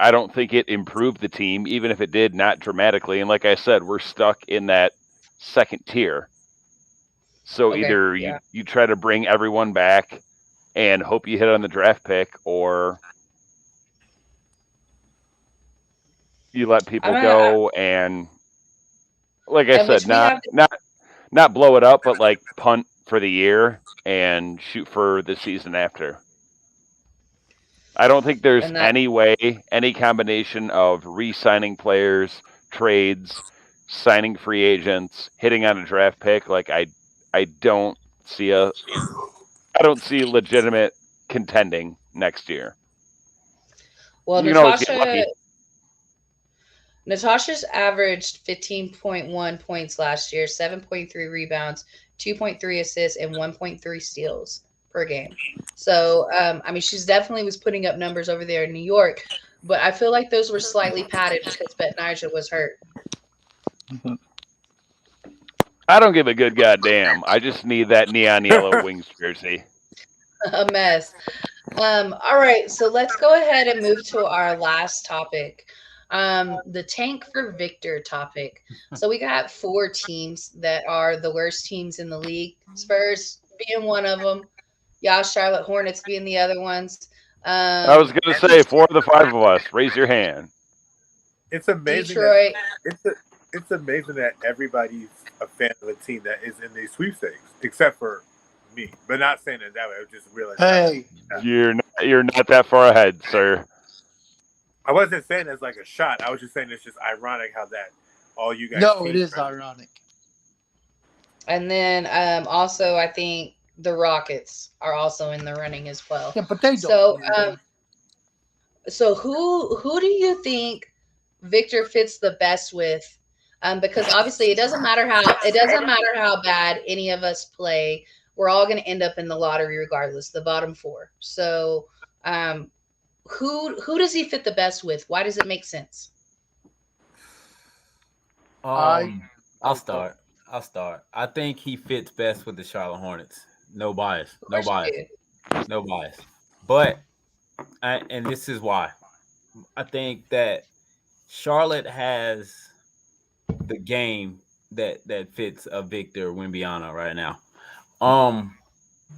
I don't think it improved the team, even if it did, not dramatically. And like I said, we're stuck in that second tier. So either you try to bring everyone back and hope you hit on the draft pick, or you let people go and, like I said, not blow it up, but like punt for the year and shoot for the season after. I don't think there's any way, any combination of re-signing players, trades, signing free agents, hitting on a draft pick. Like I don't see legitimate contending next year. Well, Natasha's averaged 15.1 points last year, 7.3 rebounds, 2.3 assists, and 1.3 steals per game. So, I mean, she's definitely was putting up numbers over there in New York, but I feel like those were slightly padded because Betnijah was hurt. I don't give a good goddamn. I just need that neon yellow Wings jersey. A mess. All right, so let's go ahead and move to our last topic. The tank for Victor topic. So we got 4 teams that are the worst teams in the league. Spurs being one of them. Y'all Charlotte Hornets being the other ones. I was going to say 4 of the 5 of us. Raise your hand. It's amazing. Detroit. It's amazing that everybody's a fan of a team that is in the sweepstakes, except for me. But not saying it that way. I just realized. Hey, You're not that far ahead, sir. I wasn't saying it's like a shot. I was just saying it's just ironic how that all you guys. no, it is ironic. And then also, I think the Rockets are also in the running as well. Yeah, but they don't. So who do you think Victor fits the best with? Because obviously it doesn't matter how bad any of us play. We're all going to end up in the lottery regardless, the bottom 4. So who does he fit the best with? Why does it make sense? I'll start. I think he fits best with the Charlotte Hornets. No bias. But and this is why. I think that Charlotte has the game that fits a Victor Wembanyama right now.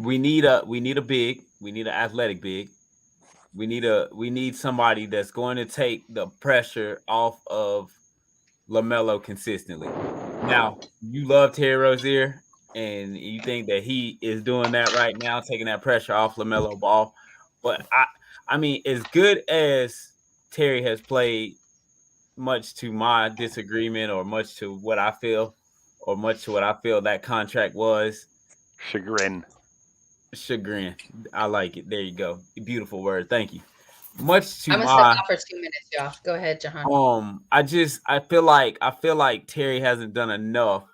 We need a big. We need an athletic big. We need somebody that's going to take the pressure off of LaMelo consistently. Now, you love Terry Rozier, and you think that he is doing that right now, taking that pressure off LaMelo Ball. But I mean, as good as Terry has played, much to my disagreement, or much to what I feel, that contract was. Chagrin. I like it. There you go. Beautiful word. Thank you. Much to I'm gonna stop for 2 minutes, y'all. Go ahead, Jahan. I feel like Terry hasn't done enough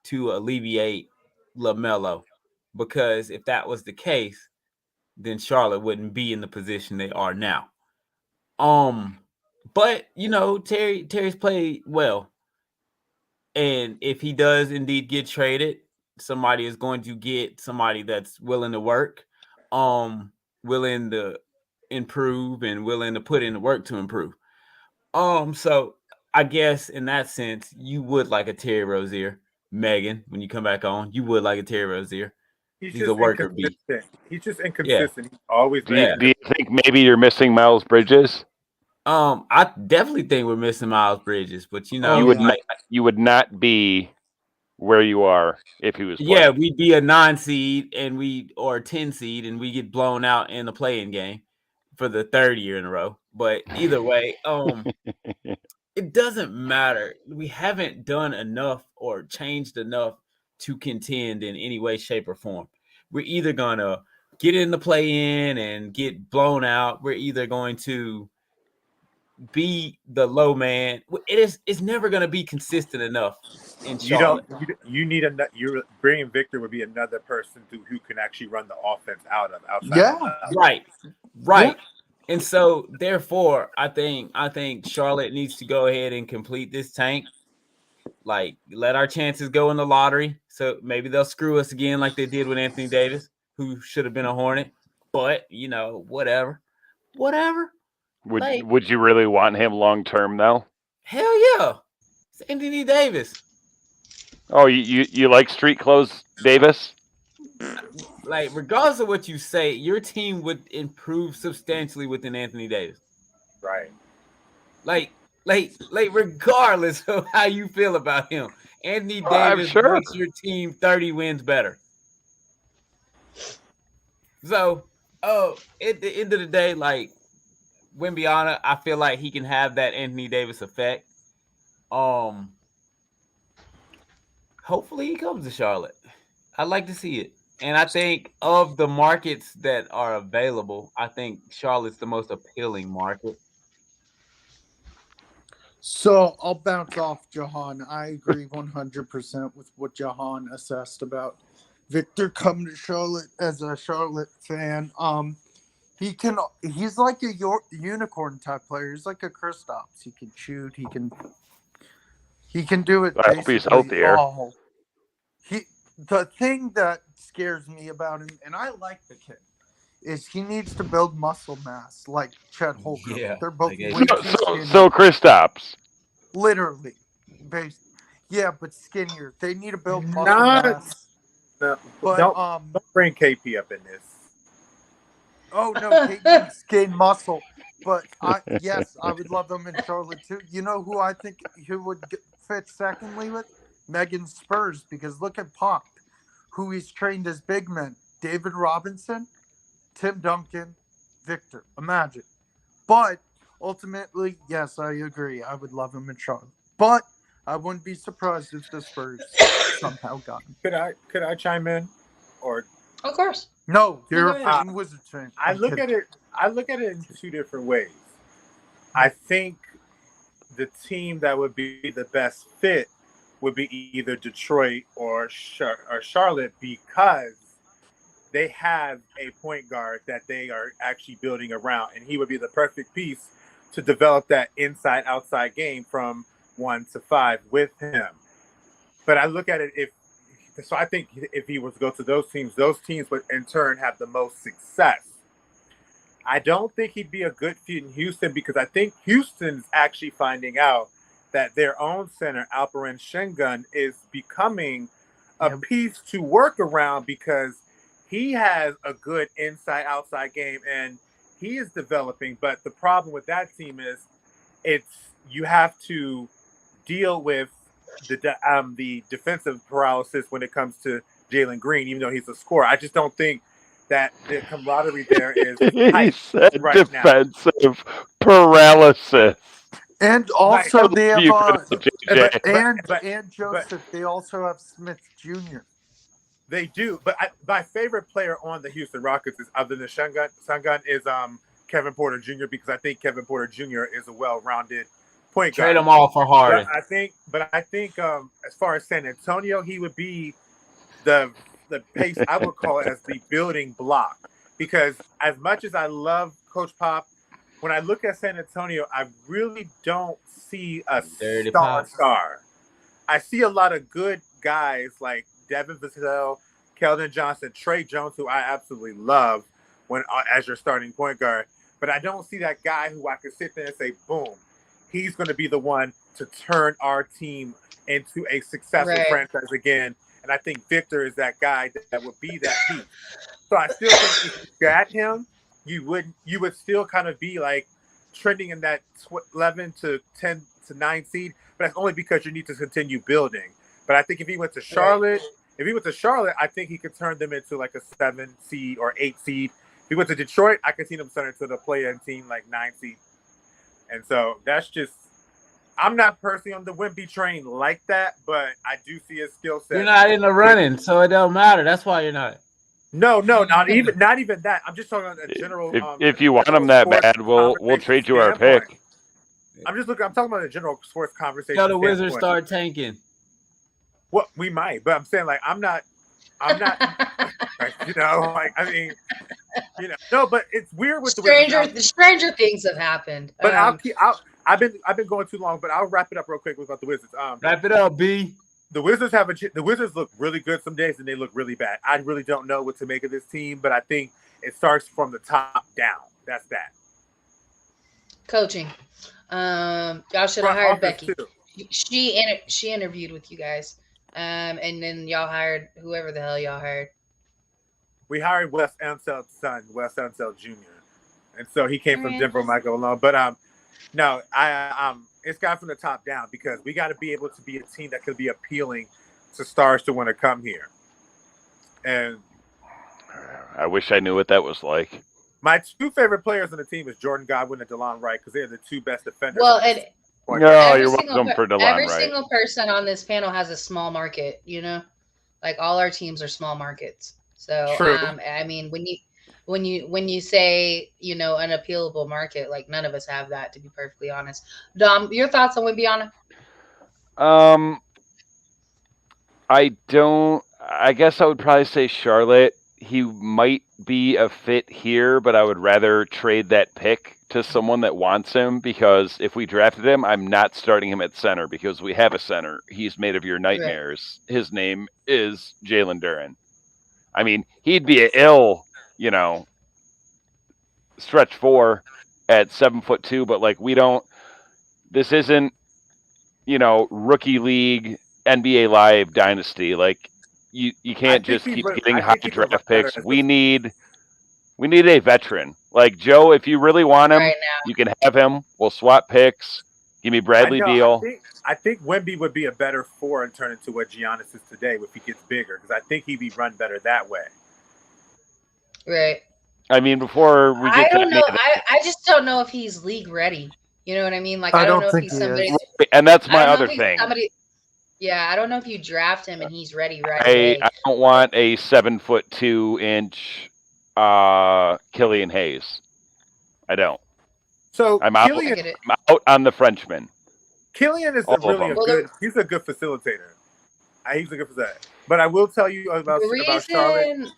to alleviate LaMelo, because if that was the case, then Charlotte wouldn't be in the position they are now. But Terry's played well, and if he does indeed get traded, somebody is going to get somebody that's willing to work, willing to improve, and willing to put in the work to improve. So I guess in that sense, you would like a Terry Rozier. Megan, when you come back on, you would like a Terry Rozier. He's a worker bee. He's just inconsistent. He's always. Do you think maybe you're missing Miles Bridges? I definitely think we're missing Miles Bridges, but you would not be where you are if he was playing. Yeah, we'd be a 9 seed or a 10 seed, and we get blown out in the play-in game for the 3rd year in a row. But either way, it doesn't matter. We haven't done enough or changed enough to contend in any way, shape, or form. We're either gonna get in the play-in and get blown out. We're either going to be the low man. It's never going to be consistent enough in Charlotte. You're bringing Victor would be another person who can actually run the offense outside. Yeah, right. And so therefore, I think Charlotte needs to go ahead and complete this tank. Like, let our chances go in the lottery. So maybe they'll screw us again like they did with Anthony Davis, who should have been a Hornet. But whatever. Would you really want him long term though? Hell yeah, it's Anthony Davis. Oh, you like street clothes, Davis? Like, regardless of what you say, your team would improve substantially with an Anthony Davis. Right. Like regardless of how you feel about him, Anthony Davis makes your team 30 wins better. So, at the end of the day, like, Wembanyama, I feel like he can have that Anthony Davis effect. Hopefully he comes to Charlotte. I'd like to see it. And I think of the markets that are available, I think Charlotte's the most appealing market. So I'll bounce off Jahan. I agree 100% with what Jahan assessed about Victor coming to Charlotte as a Charlotte fan. He's like a unicorn type player. He's like a Kristaps. He can shoot. He can do it. I hope he's healthier. The thing that scares me about him, and I like the kid, is he needs to build muscle mass like Chet Holmgren. Yeah, they're both so Kristaps. Literally, but skinnier. They need to build muscle mass. No, but don't bring KP up in this. Oh no, Kate's gained muscle, but yes, I would love them in Charlotte too. You know who I think who would fit secondly with Megan Spurs, because look at Pop, who he's trained as big men: David Robinson, Tim Duncan, Victor. Imagine, but ultimately, yes, I agree. I would love him in Charlotte, but I wouldn't be surprised if the Spurs somehow got him. Could I chime in? Or Of course. No, you're go a ahead. freaking Wizards fan. I look at it in two different ways. I think the team that would be the best fit would be either Detroit or Charlotte, because they have a point guard that they are actually building around, and he would be the perfect piece to develop that inside-outside game from 1 to 5 with him. But I look at it so I think if he was to go to those teams would in turn have the most success. I don't think he'd be a good fit in Houston, because I think Houston's actually finding out that their own center, Alperen Şengün, is becoming a piece to work around, because he has a good inside-outside game and he is developing. But the problem with that team is you have to deal with the defensive paralysis when it comes to Jalen Green, even though he's a scorer. I just don't think that the camaraderie there is He said right defensive paralysis. And also they have JJ. and Joseph. They also have Smith Jr. They do, but my favorite player on the Houston Rockets is, other than Şengün, is Kevin Porter Jr., because I think Kevin Porter Jr. is a well-rounded point guard. Trade them all for Harden. But I think as far as San Antonio, he would be the pace, I would call it, as the building block, because as much as I love Coach Pop, when I look at San Antonio, I really don't see a star. I see a lot of good guys like Devin Vassell, Keldon Johnson, Trey Jones, who I absolutely love as your starting point guard. But I don't see that guy who I could sit there and say, boom, he's going to be the one to turn our team into a successful franchise again. And I think Victor is that guy that would be that piece. So I still think if you got him, you would still kind of be like trending in that 11 to 10 to 9 seed. But that's only because you need to continue building. But I think if he went to Charlotte, I think he could turn them into like a 7 seed or 8 seed. If he went to Detroit, I could see them turn into the play-in team like 9 seed. And so that's just, I'm not personally on the Wemby train like that, but I do see his skill set. You're not in the running, so it don't matter. That's why you're not. No, not even that. I'm just talking about a general. If you want him that bad, we'll trade you our pick. I'm talking about a general sports conversation. Tell the Wizards start tanking. Well, we might, but I'm saying like I'm not. No, but it's weird with the stranger things have happened. But I've been going too long, but I'll wrap it up real quick about the Wizards. Wrap it up, B. The Wizards look really good some days, and they look really bad. I really don't know what to make of this team, but I think it starts from the top down. That's that. Coaching. Y'all should have hired Becky. Too. She interviewed with you guys. And then y'all hired whoever the hell y'all hired. We hired Wes Unsel's son, Wes Unseld Jr. And so he came from Denver, Michael alone. But no, it's got from the top down, because we got to be able to be a team that could be appealing to stars to want to come here. And I wish I knew what that was like. My two favorite players on the team is Jordan Godwin and DeLon Wright, because they're the two best defenders. Well, and you're welcome for DeLon Wright. Every single person on this panel has a small market, like all our teams are small markets. So, true. I mean, when you say, an appealable market, like none of us have that, to be perfectly honest. Dom, your thoughts on Wembanyama? I guess I would probably say Charlotte. He might be a fit here, but I would rather trade that pick to someone that wants him, because if we drafted him, I'm not starting him at center, because we have a center. He's made of your nightmares. Right. His name is Jalen Duren. I mean, he'd be an ill, stretch 4 at 7'2", but like this isn't, rookie league, NBA Live dynasty. Like you can't just keep getting high draft picks. We need We need a veteran. Like Joe, if you really want him, Right now. you can have him. We'll swap picks. Give me Bradley Beal. I think Wemby would be a better 4 and turn into what Giannis is today if he gets bigger, because I think he'd be run better that way. Right. I mean, before we I get to don't know. any of I just don't know if he's league ready. You know what I mean? Like I I don't don't know if think he's he somebody. is. it, and that's I my don't know other if he's thing. somebody. Yeah, I don't know if you draft him and he's ready right away. I don't want a 7'2" Killian Hayes. I don't. So I'm out. I Killian, get it. I'm out on the Frenchman. Killian is All of really them. he's a good facilitator. He's a good facilitator. But I will tell you about Charlotte.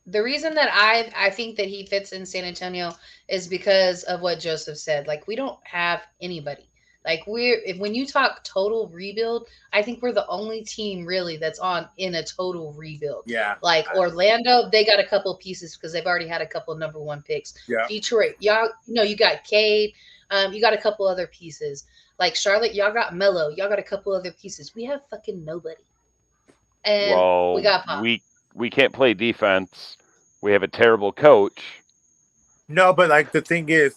The reason that I think that he fits in San Antonio is because of what Joseph said. Like we don't have anybody. Like when you talk total rebuild, I think we're the only team really that's in a total rebuild. Yeah. Like Orlando, they got a couple pieces because they've already had a couple of number 1 picks. Yeah. Detroit, y'all, you got Cade, you got a couple other pieces. Like Charlotte, y'all got Melo, y'all got a couple other pieces. We have fucking nobody. And Well, we got Pop. we can't play defense. We have a terrible coach. No, but like the thing is,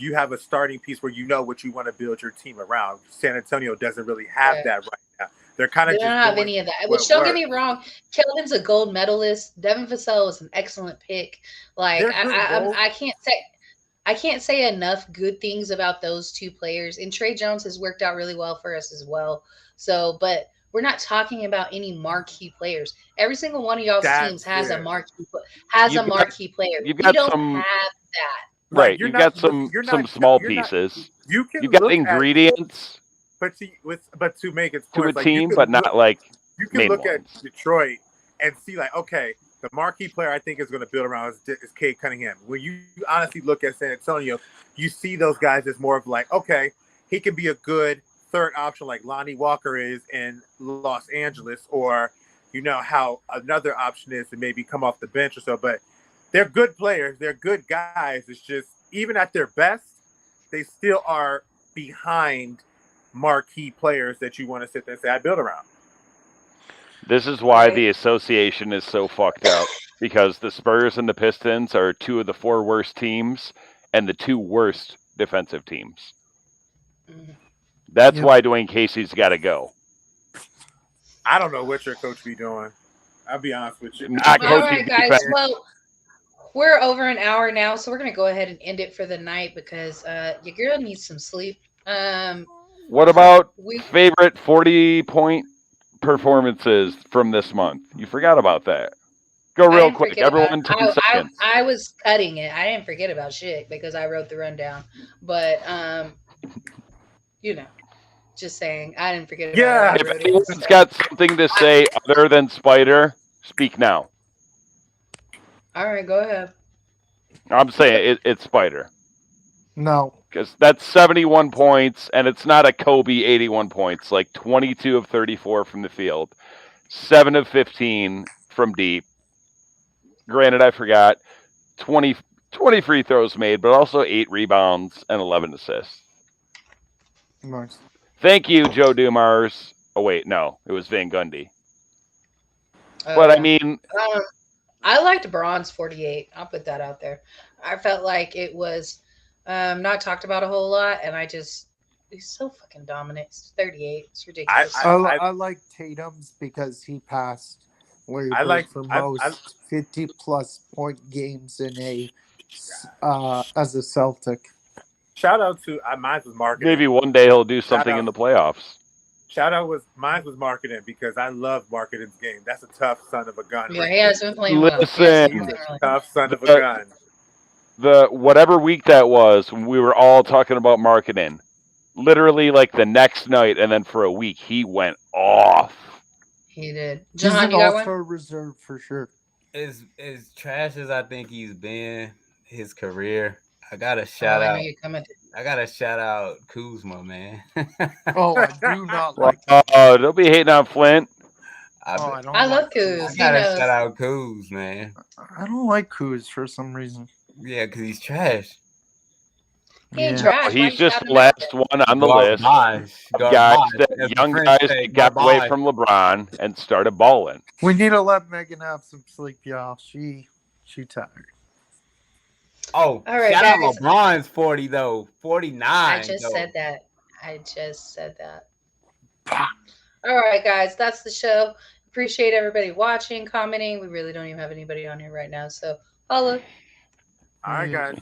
you have a starting piece where you know what you want to build your team around. San Antonio doesn't really have that right now. They're kind of They don't have any of that. Which don't get me wrong, Keldon's a gold medalist. Devin Vassell was an excellent pick. Like I can't say enough good things about those 2 players. And Trey Jones has worked out really well for us as well. So, but we're not talking about any marquee players. Every single one of y'all's teams has a marquee player. You've got don't have that. Right. You've got some small pieces. You can You've got ingredients. But to make it to a team, but not like you can look at Detroit and see like, okay, the marquee player I think is going to build around is Cade Cunningham. When you honestly look at San Antonio, you see those guys as more of like, okay, he can be a good third option like Lonnie Walker is in Los Angeles, or how another option is to maybe come off the bench or so. But they're good players. They're good guys. It's just even at their best, they still are behind marquee players that you want to sit there and say, I build around. This is why the association is so fucked up, because the Spurs and the Pistons are 2 of the 4 worst teams and the 2 worst defensive teams. That's why Dwayne Casey's got to go. I don't know what your coach be doing. I'll be honest with you. All right, guys. Well, we're over an hour now, so we're going to go ahead and end it for the night because your girl needs some sleep. What about favorite 40-point performances from this month? You forgot about that. Go real quick. Everyone 10 seconds. I was cutting it. I didn't forget about shit because I wrote the rundown. But, just saying. I didn't forget about it. If anyone's got something to say other than Spider, speak now. All right, go ahead. I'm saying it's Spider. No. Because that's 71 points, and it's not a Kobe 81 points. Like 22 of 34 from the field, 7 of 15 from deep. Granted, I forgot 20 free throws made, but also 8 rebounds and 11 assists. Nice. Thank you, Joe Dumars. Oh, wait, no. It was Van Gundy. But, I mean... I liked Bron's 48. I'll put that out there. I felt like it was not talked about a whole lot, and he's so fucking dominant. It's 38. It's ridiculous. I like Tatum's because he passed for most 50-plus point games in as a Celtic. Shout out to mine was marketing. Maybe one day he'll do something in the playoffs. Mine was marketing because I love marketing's game. That's a tough son of a gun. Yeah, he has been playing well. Listen, he's a tough son of a gun. The whatever week that was when we were all talking about marketing, literally like the next night and then for a week he went off. He did. John, you got one? For reserve for sure. As trash as I think he's been his career, I gotta shout out. I gotta shout out Kuzma, man. I do not like. Don't be hating on Flint. I love Kuz. I gotta shout out Kuz, man. I don't like Kuz for some reason. Yeah, because he's trash. He ain't trash. He's just the last one on the list. Young guys that got away from LeBron and started balling. We need to let Megan have some sleep, y'all. She She tired. Oh, All right, shout out guys. LeBron's 40 though. 49. I just though. said that. All right, guys, that's the show. Appreciate everybody watching, commenting. We really don't even have anybody on here right now. So, holla. All right, guys.